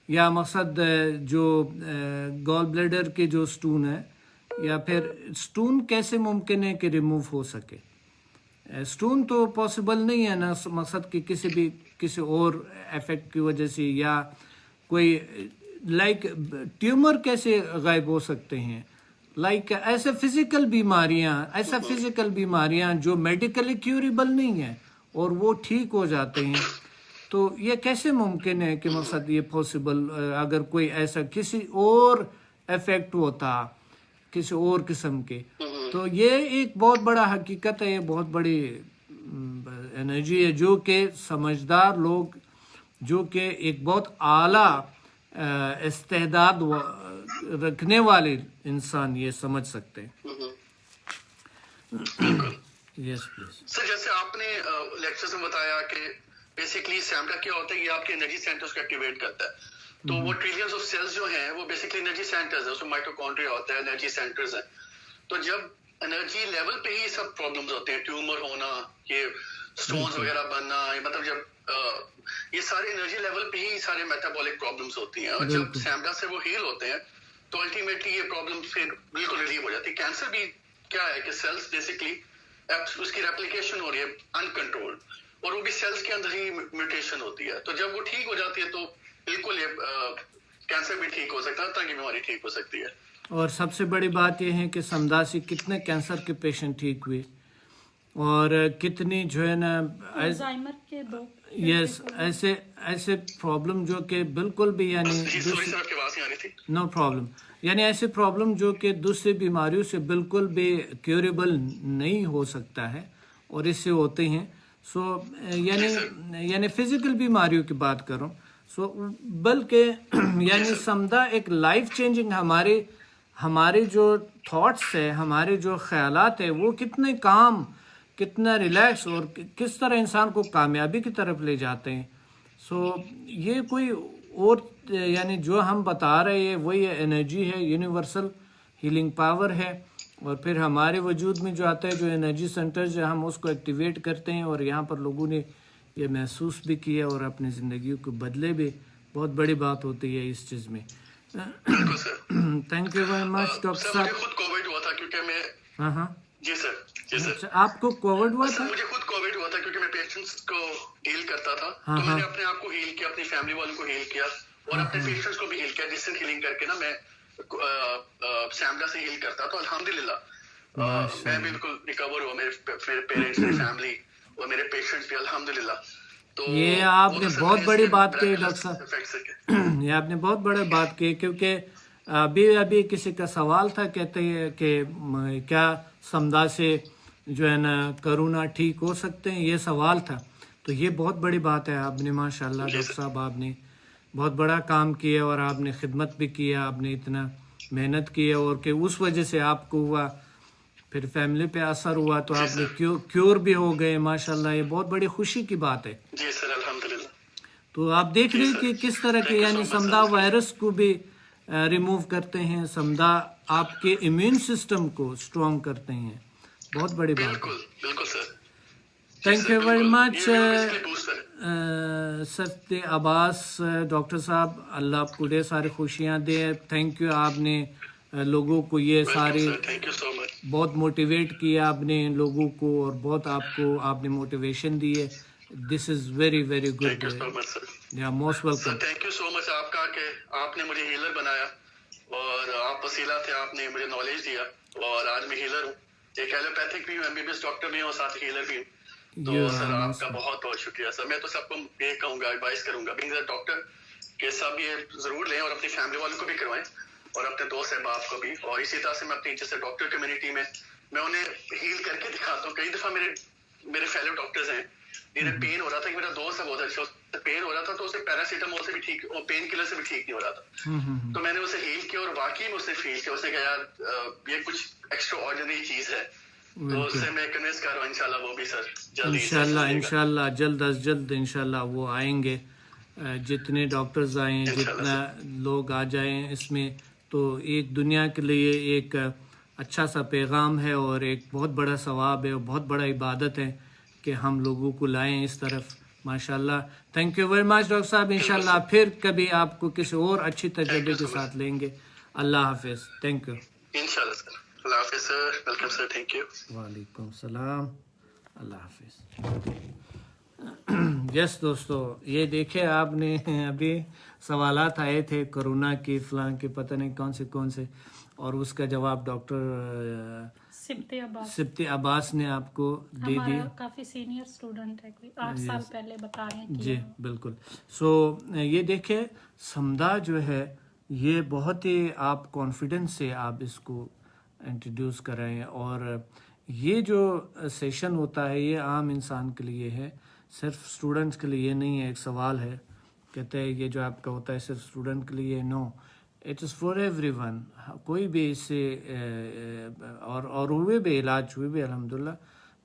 یا مقصد جو گال بلیڈر کے جو سٹون ہے, یا پھر سٹون کیسے ممکن ہے کہ ریموو ہو سکے؟ سٹون تو پاسبل نہیں ہے نا, مقصد کہ کسی اور افیکٹ کی وجہ سے, یا کوئی لائک ٹیومر کیسے غائب ہو سکتے ہیں, لائک ایسے فزیکل بیماریاں جو میڈیکلی کیوریبل نہیں ہیں اور وہ ٹھیک ہو جاتے ہیں. تو یہ کیسے ممکن ہے کہ مقصد یہ پاسبل, اگر کوئی ایسا کسی اور افیکٹ ہوتا کسی اور قسم کے, تو یہ ایک بہت بڑا حقیقت ہے, یہ بہت بڑی انرجی ہے جو کہ سمجھدار لوگ, جو کہ ایک بہت اعلیٰ استعداد رکھنے والے انسان یہ سمجھ سکتے ہیں. یس پلیز سر, جیسے آپ نے لیکچر میں بتایا کہ بیسیکلی سیمڈا کیا ہوتا ہے, یہ آپ کے انرجی سینٹرز کو ایکٹیویٹ کرتا ہے. تو وہ ٹریلینز آف سیلز جو ہیں وہ بیسیکلی انرجی سینٹرز ہیں, اس میں مائٹوکونڈریا ہوتا ہے, انرجی سینٹرز ہیں. تو جب انرجی لیول پہ ہی سب پرابلمز ہوتے ہیں, ٹیومر ہونا, یہ سٹونز وغیرہ بننا, مطلب جب یہ سارے انرجی لیول پہ ہی سارے میٹابولک پرابلمز ہوتی ہیں, اور جب سیمڈا سے وہ ہیل ہوتے ہیں تو الٹیمیٹلی یہ پرابلم پھر بالکل ریلیو ہو جاتی ہے. کینسر بھی کیا ہے کہ سیلز بیسیکلی اس کی ریپلیکیشن ہو رہی ہے انکنٹرولڈ, اور وہ بھی سیلز کے اندر ہی میوٹیشن ہوتی ہے. تو جب وہ ٹھیک ہو جاتی ہے تو بالکل یہ کینسر بھی ٹھیک ہو سکتا ہے, طرح کی بیماری ٹھیک ہو سکتی ہے. اور سب سے بڑی بات یہ ہے کہ سمدا سے کتنے کینسر کے پیشنٹ ٹھیک ہوئے, اور کتنی جو ہے نا الزائمر کے 2 یس ایسے پرابلم جو کہ بالکل بھی یعنی نو پرابلم, یعنی ایسے پرابلم جو کہ دوسری بیماریوں سے بالکل بھی کیوریبل نہیں ہو سکتا ہے, اور اس سے ہوتے ہیں. سو یعنی فزیکل بیماریوں کی بات کروں, سو بلکہ یعنی سمدا ایک لائف چینجنگ, ہمارے جو تھاٹس ہے, ہمارے جو خیالات ہے, وہ کتنے کام, کتنا ریلیکس, اور کس طرح انسان کو کامیابی کی طرف لے جاتے ہیں. سو یہ کوئی اور یعنی جو ہم بتا رہے ہیں وہی انرجی ہے, یونیورسل ہیلنگ پاور ہے. اور پھر ہمارے وجود میں جو آتا ہے, جو انرجی سینٹرز جو ہم اس کو ایکٹیویٹ کرتے ہیں, اور یہاں پر لوگوں نے یہ محسوس بھی کیا اور اپنی زندگیوں کو بدلے بھی. بہت بڑی بات ہوتی ہے اس چیز میں. Thank you very much doctor صاحب. مجھے خود کووڈ ہوا تھا کیونکہ میں ہاں جی سر آپ کو کووڈ ہوا تھا؟ مجھے خود کووڈ ہوا تھا کیونکہ میں پیشنٹس کو ہیل کرتا تھا. تو میں نے اپنے آپ کو ہیل کیا, اپنی فیملی والوں کو ہیل کیا, اور اپنے پیشنٹس کو بھی ہیل کیا. ڈسٹنٹ ہیلنگ کر کے نا میں سیمڈا سے ہیل کرتا. تو الحمدللہ میں بالکل ریکور ہوا, میرے پیرنٹس, میری فیملی اور میرے پیشنٹس بھی الحمدللہ. تو یہ آپ نے بہت بڑی بات کی ڈاکٹر صاحب, یہ آپ نے بہت بڑی بات کی, کیونکہ ابھی کسی کا سوال تھا, کہتے ہیں کہ کیا سمدا سے جو ہے نا کرونا ٹھیک ہو سکتے ہیں, یہ سوال تھا. تو یہ بہت بڑی بات ہے, آپ نے ماشاءاللہ ڈاکٹر صاحب آپ نے بہت بڑا کام کیا, اور آپ نے خدمت بھی کیا, آپ نے اتنا محنت کی, اور کہ اس وجہ سے آپ کو ہوا, پھر فیملی پہ اثر ہوا, تو آپ نے کیور بھی ہو گئے ماشاءاللہ. یہ بہت بڑی خوشی کی بات ہے. جی سر الحمدللہ. تو آپ دیکھ رہے کہ کس طرح کے یعنی سمدا وائرس کو بھی ریموو کرتے ہیں, سمدا آپ کے امیون سسٹم کو اسٹرانگ کرتے ہیں. بہت بڑی بات ہے. بالکل sir. Thank you very much Sibte Abbas doctor صاحب, اللہ آپ کو ڈھیر ساری خوشیاں دے. تھینک یو, آپ نے لوگوں کو یہ سارے بہت موٹیویٹ کیا, آپ نے لوگوں کو, اور بہت آپ نے موٹیویشن دی ہے. This is very very good. Most welcome. Thank you so much آپ کا کہ آپ نے مجھے ہیلر بنایا, اور آپ وسیلہ تھے, آپ نے مجھے نالج دیا, اور آج میں ہیلر ہوں. ایک ایلوپیتھک بھی ہوں, MBBS ڈاکٹر بھی ہوں, ساتھ ہیلر بھی ہوں. تو You سر are آپ most کا بہت بہت شکریہ سر. میں تو سب کو یہ کہوں گا, ایڈوائز کروں گا, بینگ اے ڈاکٹر کہ سب یہ ضرور لیں اور اپنی فیملی والوں کو بھی کروائیں اور اپنے دوست احباب کو بھی. اور اسی طرح سے میں اپنی جیسے ڈاکٹر کمیونٹی میں انہیں ہیل کر کے دکھاتا ہوں. کئی دفعہ میرے فیلو ڈاکٹرز ہیں جنہیں پین ہو رہا تھا, کہ میرا دوست ہے بہت اچھا, اسے پین ہو رہا تھا تو اسے پیراسیٹامول سے بھی ٹھیک اور پین کلر سے بھی ٹھیک نہیں ہو رہا تھا, تو میں نے اسے ہیل کیا اور واقعی میں اسے فیل کیا. اس نے کہا یار یہ کچھ ایکسٹرا آرڈنری چیز ہے, تو اس سے میں کنوینس کر رہا ہوں انشاءاللہ وہ بھی سر جلدی انشاءاللہ جلد از جلد انشاءاللہ وہ آئیں گے. جتنے ڈاکٹرز آئیں, جتنا لوگ آ جائیں اس میں, تو ایک دنیا کے لیے ایک اچھا سا پیغام ہے اور ایک بہت بڑا ثواب ہے اور بہت بڑا عبادت ہے کہ ہم لوگوں کو لائیں اس طرف. ماشاءاللہ. Thank you very much doctor صاحب. انشاءاللہ پھر کبھی آپ کو کسی اور اچھی تجربے کے ساتھ لیں گے. اللہ حافظ. Thank you. انشاءاللہ سر. اللہ حافظ sir. Welcome sir. Thank you. وعلیکم السلام. اللہ حافظ. یس دوستو, یہ دیکھیں آپ نے ابھی سوالات آئے تھے کرونا کی فلاں کے پتہ نہیں کون سے, اور اس کا جواب ڈاکٹر سبتی عباس نے آپ کو دے دی. کافی سینئر اسٹوڈنٹ ہے, کوئی 8 سال پہلے بتا رہے ہیں. جی بالکل. سو یہ دیکھیں سمدھا جو ہے یہ بہت ہی آپ کانفیڈنس سے آپ اس کو انٹروڈیوس کریں, اور یہ جو سیشن ہوتا ہے یہ عام انسان کے لیے ہے, صرف اسٹوڈنٹس کے لیے نہیں ہے. ایک سوال ہے کہتے ہیں یہ جو آپ کا ہوتا ہے صرف اسٹوڈنٹ کے لیے, no, it is for everyone. کوئی بھی اس سے اور ہوئے بھی علاج ہوئے بھی الحمدللہ.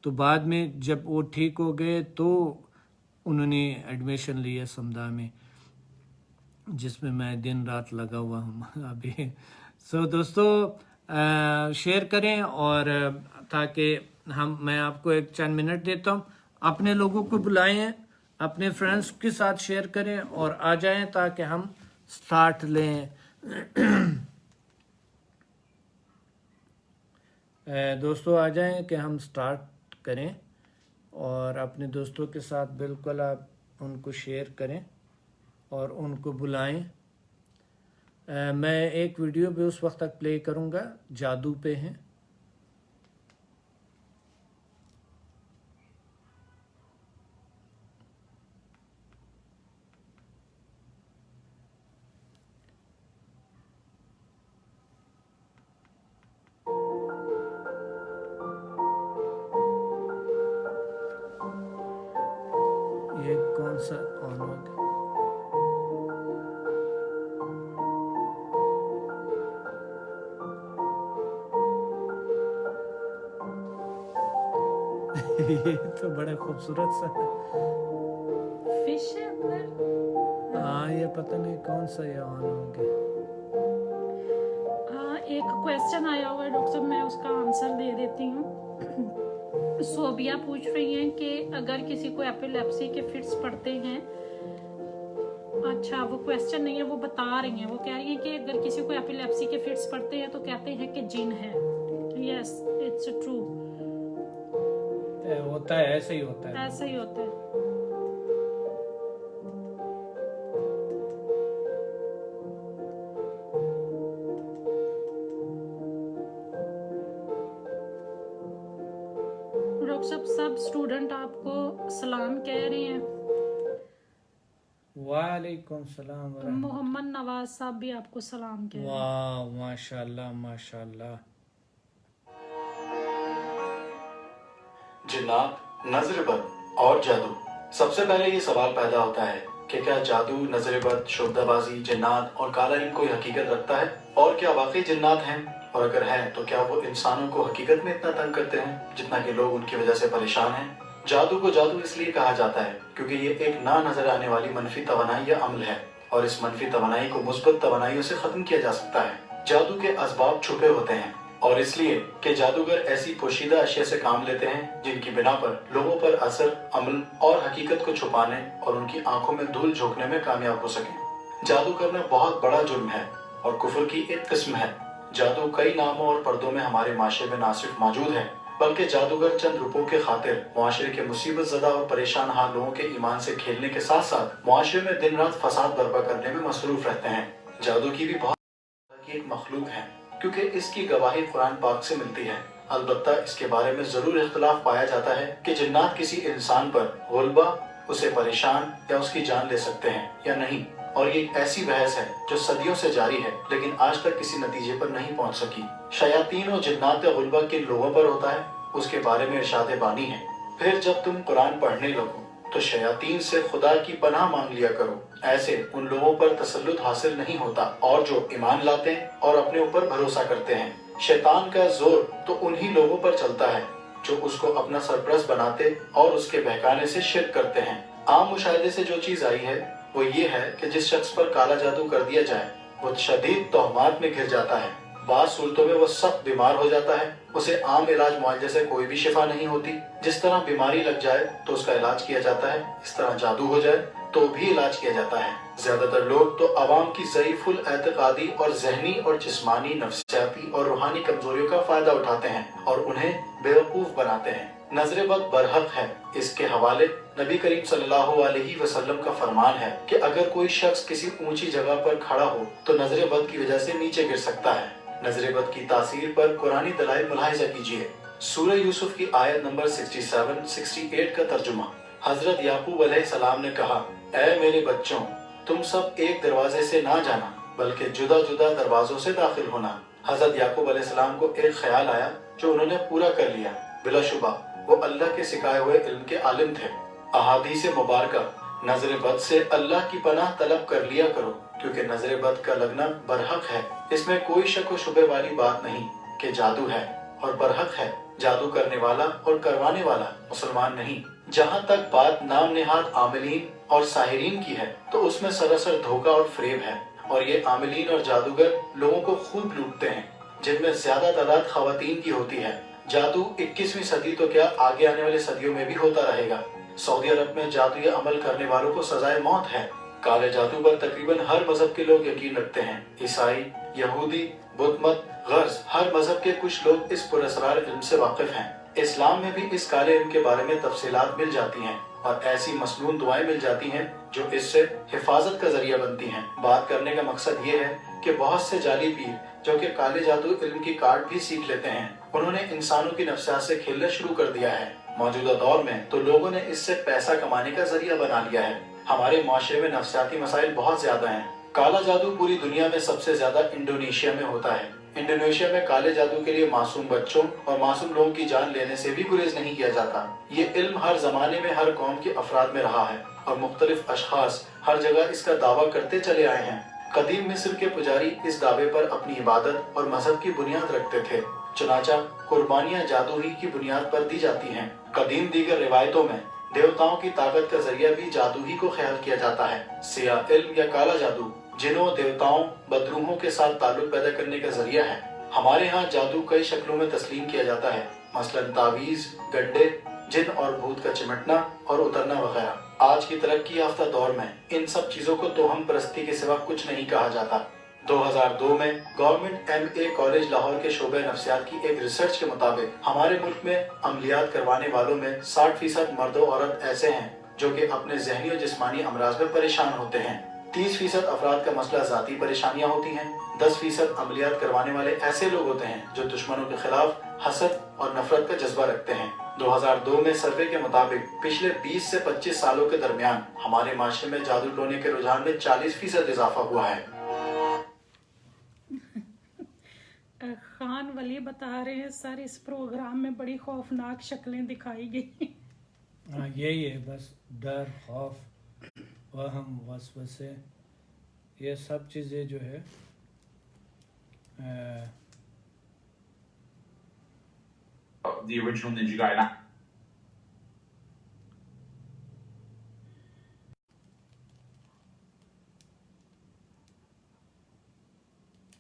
تو بعد میں جب وہ ٹھیک ہو گئے تو انہوں نے ایڈمیشن لیا سمدھا میں, جس میں میں دن رات لگا ہوا ہوں ابھی. سو دوستو شیئر کریں, اور تاکہ میں آپ کو ایک چند منٹ دیتا ہوں, اپنے لوگوں کو بلائیں, اپنے فرینڈس کے ساتھ شیئر کریں اور آ جائیں تاکہ ہم سٹارٹ لیں. دوستو آ جائیں کہ ہم سٹارٹ کریں, اور اپنے دوستوں کے ساتھ بالکل آپ ان کو شیئر کریں اور ان کو بلائیں. میں ایک ویڈیو بھی اس وقت تک پلے کروں گا, جادو پہ ہیں. یہ کون سا آن ہو گیا؟ یہ تو بڑا خوبصورت سا فش ہے اندر. ہاں یہ پتہ نہیں کون سا یہ آن ہو گیا. ہاں ایک کویسچن آیا ہوا ہے ڈاکٹر صاحب, میں اس کا آنسر دے دیتی ہوں. صوبیہ پوچھ رہی ہیں کہ اگر کسی کو ایپیلیپسی کے فٹس پڑتے ہیں, اچھا وہ کویسچن نہیں ہے, وہ بتا رہی ہیں, وہ کہہ رہی ہیں کہ اگر کسی کو ایپیلیپسی کے فٹس پڑتے ہیں تو کہتے ہیں کہ جن ہے. یس اٹس ٹرو, ہوتا ہے, ایسا ہی ہوتا ہے. ایسا ہی ہوتا ہے. ڈاکٹر صاحب سب اسٹوڈنٹ آپ کو سلام کہہ رہے ہیں. وعلیکم السلام ورحمۃ. محمد نواز صاحب بھی آپ کو سلام کہہ رہے ہیں. واہ ماشاءاللہ ماشاءاللہ. جنات, نظر بد اور جادو. سب سے پہلے یہ سوال پیدا ہوتا ہے کہ کیا جادو, نظر بد, شبدہ بازی, جنات اور کالا علم کوئی حقیقت رکھتا ہے, اور کیا واقعی جنات ہیں, اور اگر ہیں تو کیا وہ انسانوں کو حقیقت میں اتنا تنگ کرتے ہیں جتنا کہ لوگ ان کی وجہ سے پریشان ہیں. جادو کو جادو اس لیے کہا جاتا ہے کیونکہ یہ ایک نہ نظر آنے والی منفی توانائی یا عمل ہے, اور اس منفی توانائی کو مثبت توانائیوں سے ختم کیا جا سکتا ہے. جادو کے اسباب چھپے ہوتے ہیں, اور اس لیے کہ جادوگر ایسی پوشیدہ اشیاء سے کام لیتے ہیں جن کی بنا پر لوگوں پر اثر, عمل اور حقیقت کو چھپانے اور ان کی آنکھوں میں دھول جھونکنے میں کامیاب ہو سکیں. جادو کرنا بہت بڑا جرم ہے اور کفر کی ایک قسم ہے. جادو کئی ناموں اور پردوں میں ہمارے معاشرے میں نہ صرف موجود ہے بلکہ جادوگر چند روپوں کے خاطر معاشرے کے مصیبت زدہ اور پریشان حال لوگوں کے ایمان سے کھیلنے کے ساتھ ساتھ معاشرے میں دن رات فساد برپا کرنے میں مصروف رہتے ہیں. جادو کی بھی بہت ایک مخلوق ہے کیونکہ اس کی گواہی قرآن پاک سے ملتی ہے. البتہ اس کے بارے میں ضرور اختلاف پایا جاتا ہے کہ جنات کسی انسان پر غلبہ، اسے پریشان یا اس کی جان لے سکتے ہیں یا نہیں، اور یہ ایک ایسی بحث ہے جو صدیوں سے جاری ہے لیکن آج تک کسی نتیجے پر نہیں پہنچ سکی۔ شیاطین و جنات کا غلبہ کن لوگوں پر ہوتا ہے اس کے بارے میں ارشاد بانی ہے، پھر جب تم قرآن پڑھنے لگو تو شیاطین سے خدا کی پناہ مانگ لیا کرو، ایسے ان لوگوں پر تسلط حاصل نہیں ہوتا اور جو ایمان لاتے اور اپنے اوپر بھروسہ کرتے ہیں۔ شیطان کا زور تو انہی لوگوں پر چلتا ہے جو اس کو اپنا سرپرست بناتے اور اس کے بہکانے سے شرک کرتے ہیں۔ عام مشاہدے سے جو چیز آئی ہے وہ یہ ہے کہ جس شخص پر کالا جادو کر دیا جائے وہ شدید تہمات میں گھر جاتا ہے، بعض صورتوں میں وہ سخت بیمار ہو جاتا ہے، اسے عام علاج معالجے سے کوئی بھی شفا نہیں ہوتی۔ جس طرح بیماری لگ جائے تو اس کا علاج کیا جاتا ہے، اس طرح جادو ہو جائے تو بھی علاج کیا جاتا ہے۔ زیادہ تر لوگ تو عوام کی ضعیف الاعتقادی اور ذہنی اور جسمانی، نفسیاتی اور روحانی کمزوریوں کا فائدہ اٹھاتے ہیں اور انہیں بیوقوف بناتے ہیں۔ نظر بد برحق ہے۔ اس کے حوالے نبی کریم صلی اللہ علیہ وسلم کا فرمان ہے کہ اگر کوئی شخص کسی اونچی جگہ پر کھڑا ہو تو نظر بد کی وجہ سے نیچے گر سکتا ہے۔ نظر بد کی تاثیر پر قرآنی دلائل ملاحظہ کیجیے۔ سورہ یوسف کی آیت نمبر 67-68 کا ترجمہ۔ حضرت یعقوب علیہ السلام نے کہا، اے میرے بچوں، تم سب ایک دروازے سے نہ جانا بلکہ جدا جدا دروازوں سے داخل ہونا۔ حضرت یعقوب علیہ السلام کو ایک خیال آیا جو انہوں نے پورا کر لیا۔ بلا شبہ وہ اللہ کے سکھائے ہوئے علم کے عالم تھے۔ احادیث مبارکہ، نظر بد سے اللہ کی پناہ طلب کر لیا کرو کیونکہ نظر بد کا لگنا برحق ہے۔ اس میں کوئی شک و شبہ والی بات نہیں کہ جادو ہے، اور برحق ہے جادو کرنے والا اور کروانے والا مسلمان نہیں۔ جہاں تک بات نام نہاد عاملین اور ساحرین کی ہے تو اس میں سراسر دھوکہ اور فریب ہے، اور یہ عاملین اور جادوگر لوگوں کو خوب لوٹتے ہیں، جن میں زیادہ تعداد خواتین کی ہوتی ہے۔ جادو 21ویں صدی تو کیا آگے آنے والے صدیوں میں بھی ہوتا رہے گا۔ سعودی عرب میں جادوئی عمل کرنے والوں کو سزائے موت ہے۔ کالے جادو پر تقریباً ہر مذہب کے لوگ یقین رکھتے ہیں، عیسائی، یہودی، بدھ مت، غرض ہر مذہب کے کچھ لوگ اس پراسرار علم سے واقف ہیں۔ اسلام میں بھی اس کالے علم کے بارے میں تفصیلات مل جاتی ہیں اور ایسی مسنون دعائیں مل جاتی ہیں جو اس سے حفاظت کا ذریعہ بنتی ہیں۔ بات کرنے کا مقصد یہ ہے کہ بہت سے جعلی پیر جو کہ کالے جادو علم کی کارڈ بھی سیکھ لیتے ہیں، انہوں نے انسانوں کی نفسیات سے کھیلنا شروع کر دیا ہے۔ موجودہ دور میں تو لوگوں نے اس سے پیسہ کمانے کا ذریعہ بنا لیا ہے۔ ہمارے معاشرے میں نفسیاتی مسائل بہت زیادہ ہیں۔ کالا جادو پوری دنیا میں سب سے زیادہ انڈونیشیا میں ہوتا ہے۔ انڈونیشیا میں کالے جادو کے لیے معصوم بچوں اور معصوم لوگوں کی جان لینے سے بھی گریز نہیں کیا جاتا۔ یہ علم ہر زمانے میں ہر قوم کے افراد میں رہا ہے اور مختلف اشخاص ہر جگہ اس کا دعویٰ کرتے چلے آئے ہیں۔ قدیم مصر کے پجاری اس دعوے پر اپنی عبادت اور مذہب کی بنیاد رکھتے تھے، چنانچہ قربانیاں جادو ہی کی بنیاد پر دی جاتی ہیں۔ قدیم دیگر روایتوں میں دیوتاؤں کی طاقت کا ذریعہ بھی جادو ہی کو خیال کیا جاتا ہے۔ سیاہ علم یا کالا جادو جنوں، دیوتاؤں، بدروحوں کے ساتھ تعلق پیدا کرنے کا ذریعہ ہے۔ ہمارے ہاں جادو کئی شکلوں میں تسلیم کیا جاتا ہے، مثلاً تعویذ، گڈے، جن اور بھوت کا چمٹنا اور اترنا وغیرہ۔ آج کی ترقی یافتہ دور میں ان سب چیزوں کو توہم پرستی کے سوا کچھ نہیں کہا جاتا۔ 2002 میں گورنمنٹ MA کالج لاہور کے شعبہ نفسیات کی ایک ریسرچ کے مطابق ہمارے ملک میں عملیات کروانے والوں میں 60% مرد و عورت ایسے ہیں جو کہ اپنے ذہنی اور جسمانی امراض میں پریشان ہوتے ہیں۔ 30% افراد کا مسئلہ ذاتی پریشانیاں ہوتی ہیں۔ 10% عملیات کروانے والے ایسے لوگ ہوتے ہیں جو دشمنوں کے خلاف حسد اور نفرت کا جذبہ رکھتے ہیں۔ 2002 میں سروے کے مطابق پچھلے 20 سے 25 سالوں کے درمیان ہمارے معاشرے میں جادو ٹونے کے رجحان میں 40% اضافہ ہوا ہے۔ خان ولی بتا رہے ہیں سر اس پروگرام میں بڑی خوفناک شکلیں دکھائی گئی۔ یہی ہے بس، ڈر، خوف، وہم، وسوسے، یہ سب چیزیں جو ہے the original Ninja Gaiden.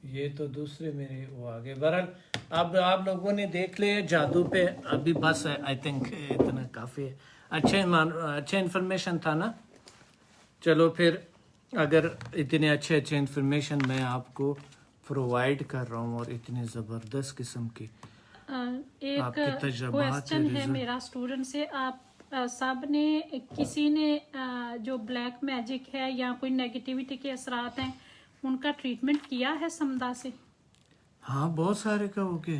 یہ تو دوسرے میرے وہ آگے۔ بہرحال اب آپ لوگوں نے دیکھ لیا جادو پہ، ابھی بس آئی تھنک اتنا کافی ہے۔ اچھا انفارمیشن تھا نا۔ چلو پھر اگر اتنے اچھے انفارمیشن میں آپ کو پرووائڈ کر رہا ہوں اور اتنی زبردست قسم کی ایک کویسچن ہے میرا اسٹوڈنٹ سے، آپ سب نے کسی نے جو بلیک میجک ہے یا کوئی نیگیٹیوٹی کے اثرات ہیں ان کا ٹریٹمنٹ کیا ہے سمدھا سے؟ ہاں بہت سارے کا ہو گیا۔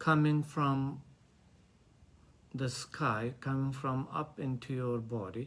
coming from the sky, coming from up into your body.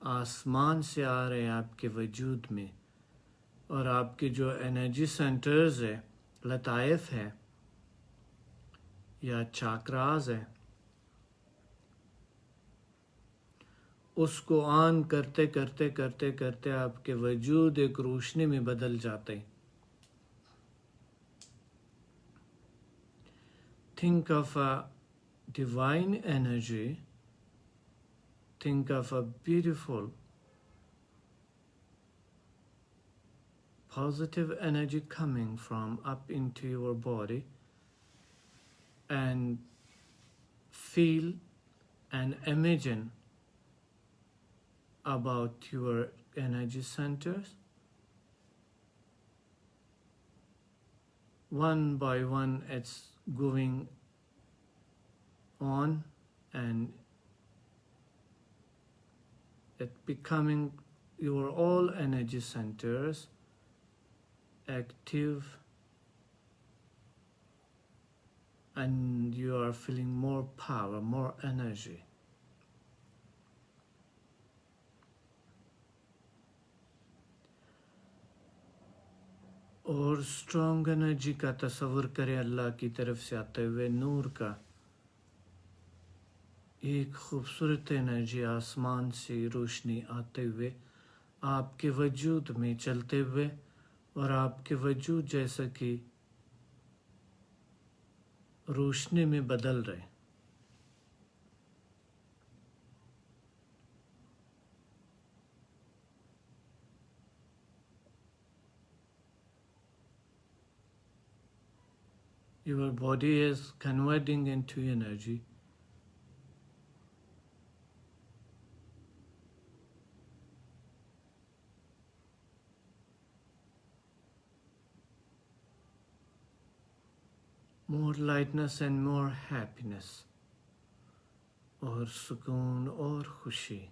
آسمان سے آ رہے ہیں آپ کے وجود میں، اور آپ کے جو انرجی سینٹرز ہے، لطائف ہے یا چاکراز ہے، اس کو آن کرتے کرتے کرتے کرتے آپ کے وجود ایک روشنی میں بدل جاتے. Think of a divine energy. Think of a beautiful, positive energy coming from up into your body, and feel and imagine about your energy centers. One by one, it's going on and it becoming your all energy centers active, and you are feeling more power, more energy. اور اسٹرانگ انرجی کا تصور کریں اللہ کی طرف سے آتے ہوئے نور کا ایک خوبصورت انرجی آسمان سے روشنی آتے ہوئے آپ کے وجود میں چلتے ہوئے، اور آپ کے وجود جیسا کہ روشنی میں بدل رہے. Your body is converting into energy. More lightness and more happiness. اور سکون اور خوشی.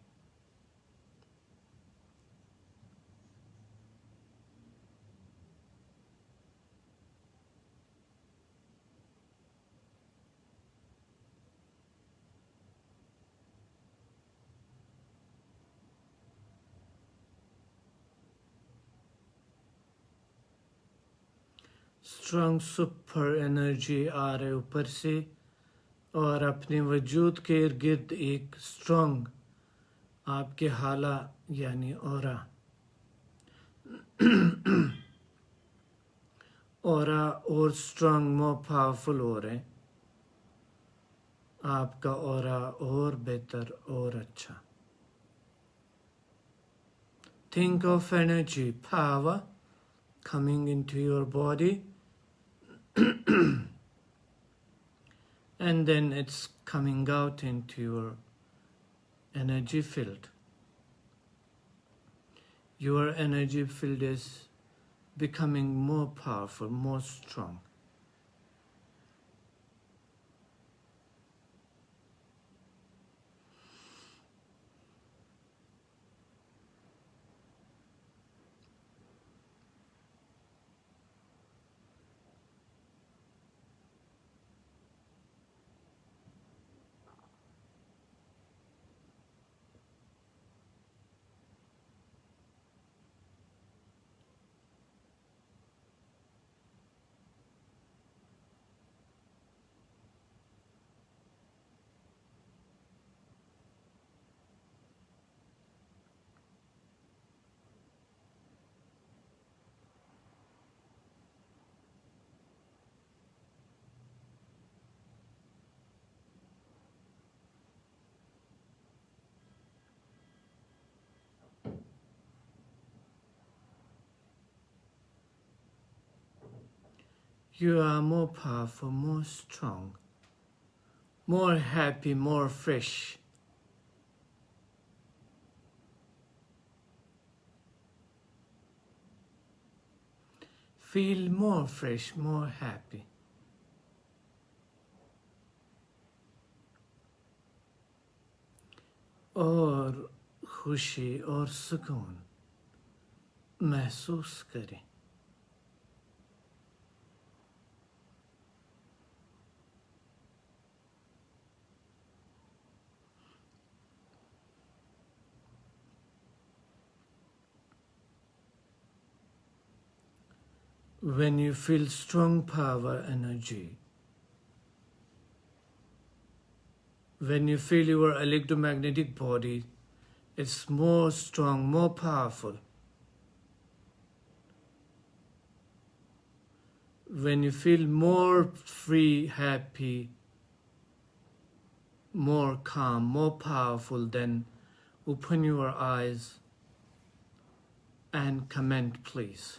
اسٹرانگ سپر انرجی آ رہے اوپر سے، اور اپنے وجود کے ارد گرد ایک اسٹرانگ آپ کے حالہ یعنی اورا اور اسٹرانگ مور پاورفل ہو رہے ہیں. آپ کا اورا اور بہتر اور اچھا. Think of energy, power coming into your body, and then it's coming out into your energy field. Your energy field is becoming more powerful, more strong. You are more powerful, more strong, more happy, more fresh. Feel more fresh, more happy. اور خوشی اور سکون محسوس کریں. when you feel strong power energy, when you feel your electromagnetic body, it's more strong, more powerful. When you feel more free, happy, more calm, more powerful, then open your eyes and comment, please.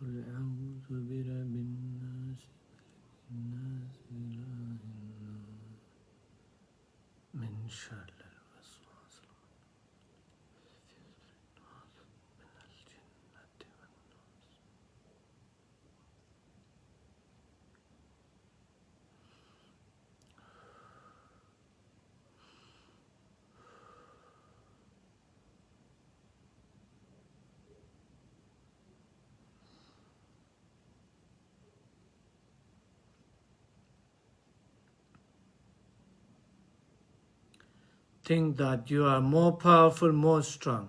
قل أعوذ برب الناس الناس إله الناس من شر الوسواس من الجنة والناس. Think that you are more powerful, more strong.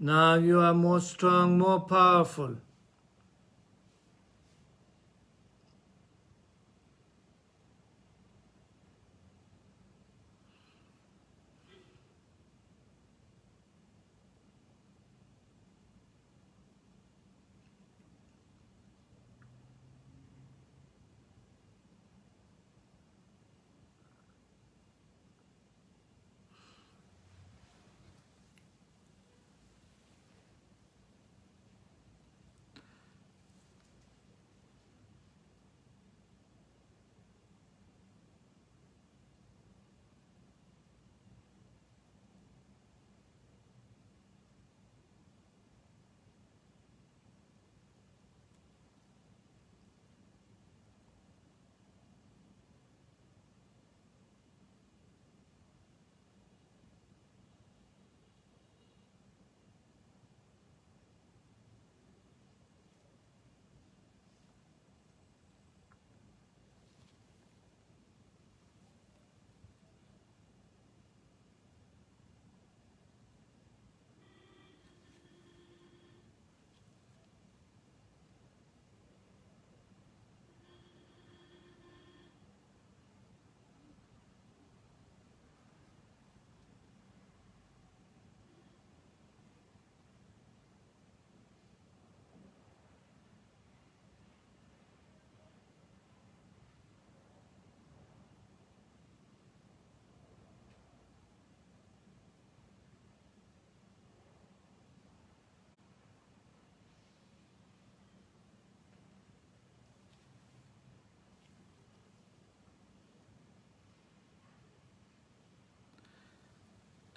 Now you are more strong, more powerful.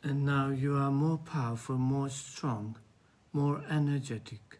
And now you are more powerful, more strong, more energetic.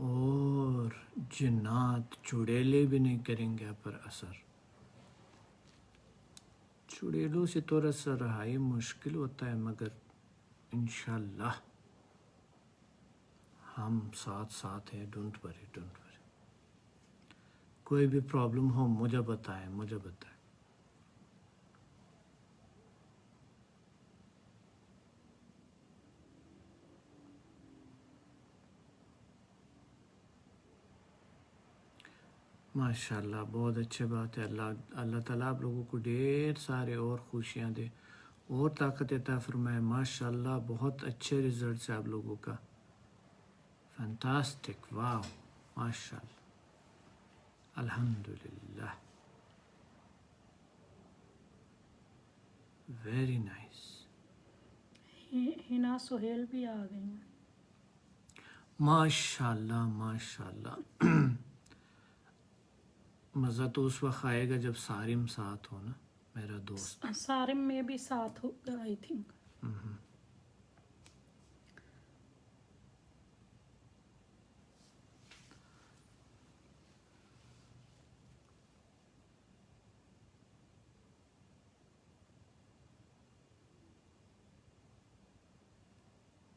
اور جنات چڑیلے بھی نہیں کریں گے پر اثر. چڑیلوں سے تھوڑا سا رہائی مشکل ہوتا ہے مگر انشاءاللہ ہم ساتھ ہیں. Don't worry. کوئی بھی پرابلم ہو مجھے بتائیں. ماشاءاللہ بہت اچھی بات ہے. اللہ تعالیٰ آپ لوگوں کو ڈھیر سارے اور خوشیاں دے اور طاقت عطا فرمائے. ماشاءاللہ بہت اچھے رزلٹس ہیں آپ لوگوں کا. فینٹاسٹک. واو. ماشاءاللہ. الحمدللہ. Very nice. ہنا سہیل بھی آ گئی ہیں. ماشاءاللہ. مزہ تو اس وقت آئے گا جب سارم ساتھ ہو نا میرا دوست. سارم میں بھی ساتھ ہوگا آئی تھنک.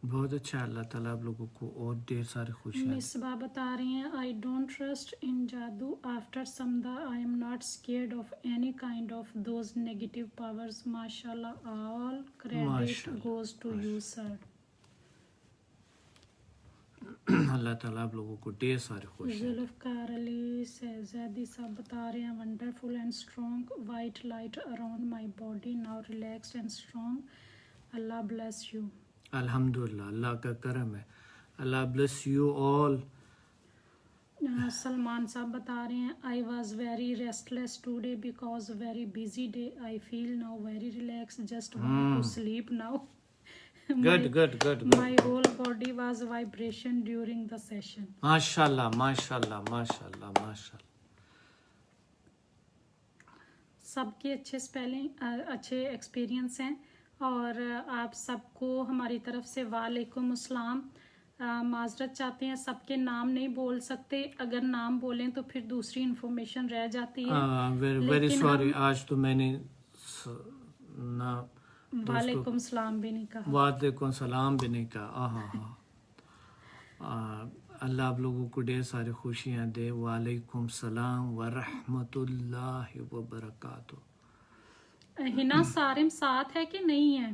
بہت اچھا. اللہ تعالیٰ آپ لوگوں کو اور ڈھیر سارے خوشیاں دے. مصباح بتا رہی ہیں I don't trust in jadu after Samdha I am not scared of any kind of those negative powers. ماشاء اللہ. All credit goes to you sir. اللہ تعالیٰ آپ لوگوں کو ڈھیر سارے خوشیاں دے. ذوالفقار علی زیدی صاحب بتا رہے ہیں wonderful and strong white light around my body now relaxed and strong. Allah bless you. الحمدللہ. اللہ کا کرم ہے. Allah bless you all. Salman صاحب بتا رہے ہیں I was very restless today because very busy day. I feel now very relax just want to sleep now. Good. My whole body was vibration during the session. ماشاءاللہ. سب کے اچھے اسپیلنگ اچھے ایکسپیرینس ہیں اور آپ سب کو ہماری طرف سے وعلیکم السلام. معذرت چاہتے ہیں سب کے نام نہیں بول سکتے. اگر نام بولیں تو پھر دوسری انفارمیشن رہ جاتی ہے. Very sorry. آج تو میں نے وعلیکم السلام بھی نہیں کہا. وعلیکم السلام بھی نہیں کہا. اللہ آپ لوگوں کو ڈھیر ساری خوشیاں دے. وعلیکم السلام ورحمۃ اللہ وبرکاتہ. ہنا سارم ساتھ ہے کہ نہیں ہے؟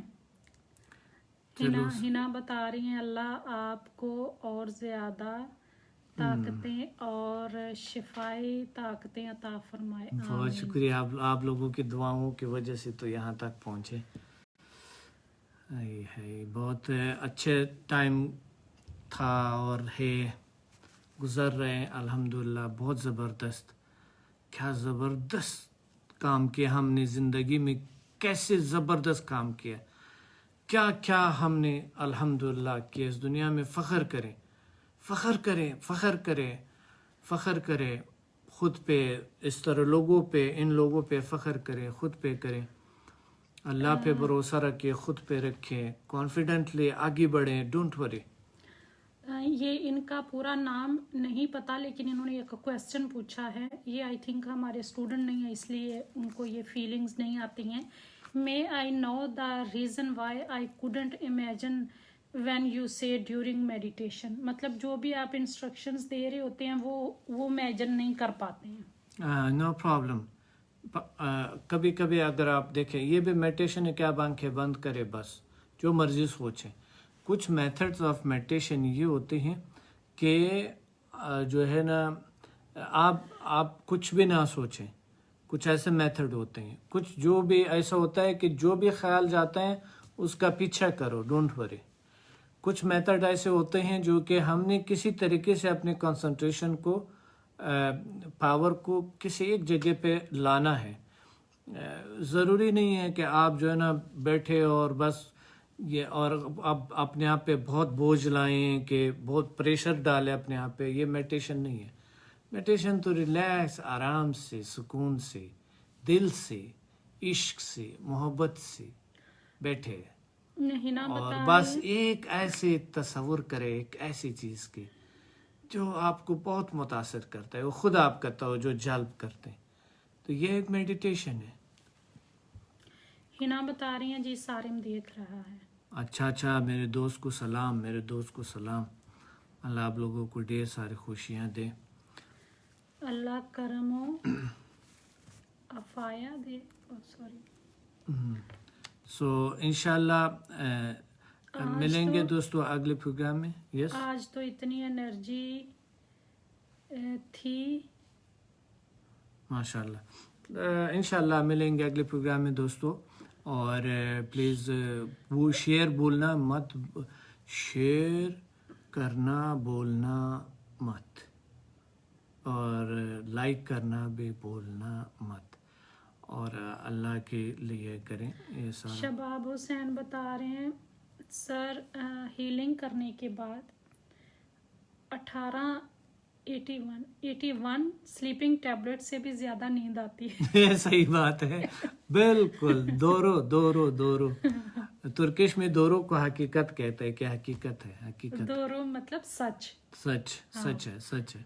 ہنا بتا رہی ہیں اللہ آپ کو اور زیادہ طاقتیں اور شفائی طاقتیں عطا فرمائے. بہت شکریہ. آپ لوگوں کی دعاؤں کی وجہ سے تو یہاں تک پہنچے. بہت اچھے ٹائم تھا اور ہے گزر رہے ہیں الحمدللہ. بہت زبردست. کیا زبردست کام کیا ہم نے زندگی میں. کیسے زبردست کام کیا. کیا ہم نے الحمدللہ کیا. اس دنیا میں فخر کریں خود پہ. اس طرح لوگوں پہ ان لوگوں پہ فخر کریں. خود پہ کریں. اللہ پہ بھروسہ رکھیں. خود پہ رکھیں. کانفیڈنٹلی آگے بڑھیں. Don't worry. یہ ان کا پورا نام نہیں پتا لیکن انہوں نے ایک کویسچن پوچھا ہے. یہ آئی تھنک ہمارے اسٹوڈنٹ نہیں ہیں اس لیے ان کو یہ فیلنگز نہیں آتی ہیں. May I know the reason why I couldn't imagine when you say during meditation. مطلب جو بھی آپ انسٹرکشنز دے رہے ہوتے ہیں وہ امیجن نہیں کر پاتے ہیں. No problem. کبھی کبھی اگر آپ دیکھیں یہ بھی میڈیٹیشن ہے کہ آپ آنکھیں بند کریں بس جو مرضی سوچیں. کچھ میتھڈز آف میڈیٹیشن یہ ہوتے ہیں کہ جو ہے نا آپ کچھ بھی نہ سوچیں. کچھ ایسے میتھڈ ہوتے ہیں. کچھ جو بھی ایسا ہوتا ہے کہ جو بھی خیال جاتا ہے اس کا پیچھا کرو. Don't worry. کچھ میتھڈ ایسے ہوتے ہیں جو کہ ہم نے کسی طریقے سے اپنے کنسنٹریشن کو پاور کو کسی ایک جگہ پہ لانا ہے. ضروری نہیں ہے کہ آپ جو ہے نا بیٹھے اور بس یہ اور اب اپنے آپ پہ بہت بوجھ لائیں کہ بہت پریشر ڈالیں اپنے آپ پہ. یہ میڈیٹیشن نہیں ہے. میڈیٹیشن تو ریلیکس آرام سے سکون سے دل سے عشق سے محبت سے بیٹھے اور بس ایک ایسے تصور کرے ایک ایسی چیز کی جو آپ کو بہت متاثر کرتا ہے، وہ خود آپ کا توجہ جلب کرتے ہیں، تو یہ ایک میڈیٹیشن ہے. ہنا بتا رہی ہیں جی سارم دیکھ رہا ہے. اچھا میرے دوست کو سلام، میرے دوست کو سلام. اللہ آپ لوگوں کو ڈھیر ساری خوشیاں دے. اللہ کرم و عفایا دے. سوری. سو انشاءاللہ ملیں گے دوستو اگلے پروگرام میں. یس آج تو اتنی انرجی تھی. ماشاءاللہ. انشاءاللہ ملیں گے اگلے پروگرام میں دوستو. اور پلیز وہ شیئر بولنا مت، شیئر کرنا بولنا مت، اور لائک کرنا بھی بولنا مت، اور اللہ کے لیے کریں یہ سارا. شباب حسین بتا رہے ہیں سر ہیلنگ کرنے کے بعد 81 سلیپنگ ٹیبلٹ سے بھی زیادہ نیند آتی ہے. یہ صحیح بات ہے، بالکل. دورو ترکش میں دورو کو حقیقت کہتے ہیں. کیا حقیقت ہے؟ حقیقت دورو مطلب سچ. سچ ہے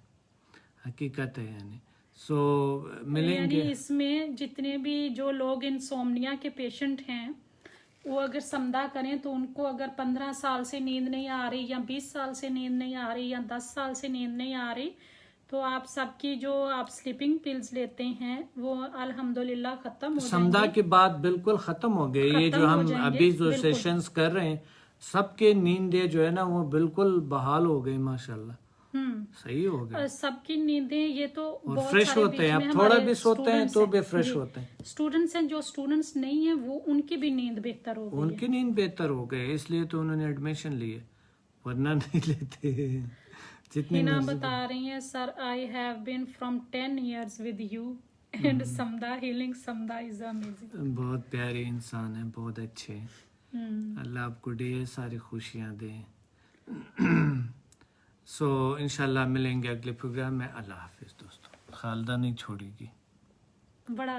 حقیقت ہے. یعنی سو ملیں گے. یعنی اس میں جتنے بھی جو لوگ انسومنیا کے پیشنٹ ہیں وہ اگر سمدھا کریں تو ان کو اگر 15 سال سے نیند نہیں آ رہی یا 20 سال سے نیند نہیں آ رہی یا 10 سال سے نیند نہیں آ رہی، تو آپ سب کی جو آپ سلیپنگ پلز لیتے ہیں وہ الحمدللہ ختم ہو جائیں سمدھا گے. کے بعد بالکل ختم ہو گئے. یہ جو ہم ابھی جو سیشنز کر رہے ہیں سب کے نیندیں جو ہے نا وہ بالکل بحال ہو گئی ماشاءاللہ. صحیح ہو گئے. سب کی نیندیں یہ تو بہت فریش سارے ہوتے ہیں. بیچ اب میں تھوڑا ہمارے بھی سوتے ہیں تو بھی فریش جی. ہوتے ہیں. اسٹوڈنٹس ہیں، جو اسٹوڈنٹس نہیں ہیں وہ ان کی بھی نیند بہتر ہو ان گئی کی نیند بہتر ہو گئے، اس لیے تو انہوں نے ایڈمیشن لیے، ورنہ نہیں لیتے. جتنی ہنا مرضی. بتا رہی ہیں sir I have been from 10 years with you and Samdha healing Samdha is amazing. بہت پیارے انسان ہیں، بہت اچھے. اللہ آپ کو ڈھیر ساری خوشیاں دیں. سو انشاءاللہ ملیں گے اگلے پروگرام میں. اللہ حافظ دوستو. خالدہ نہیں چھوڑے گی. بڑا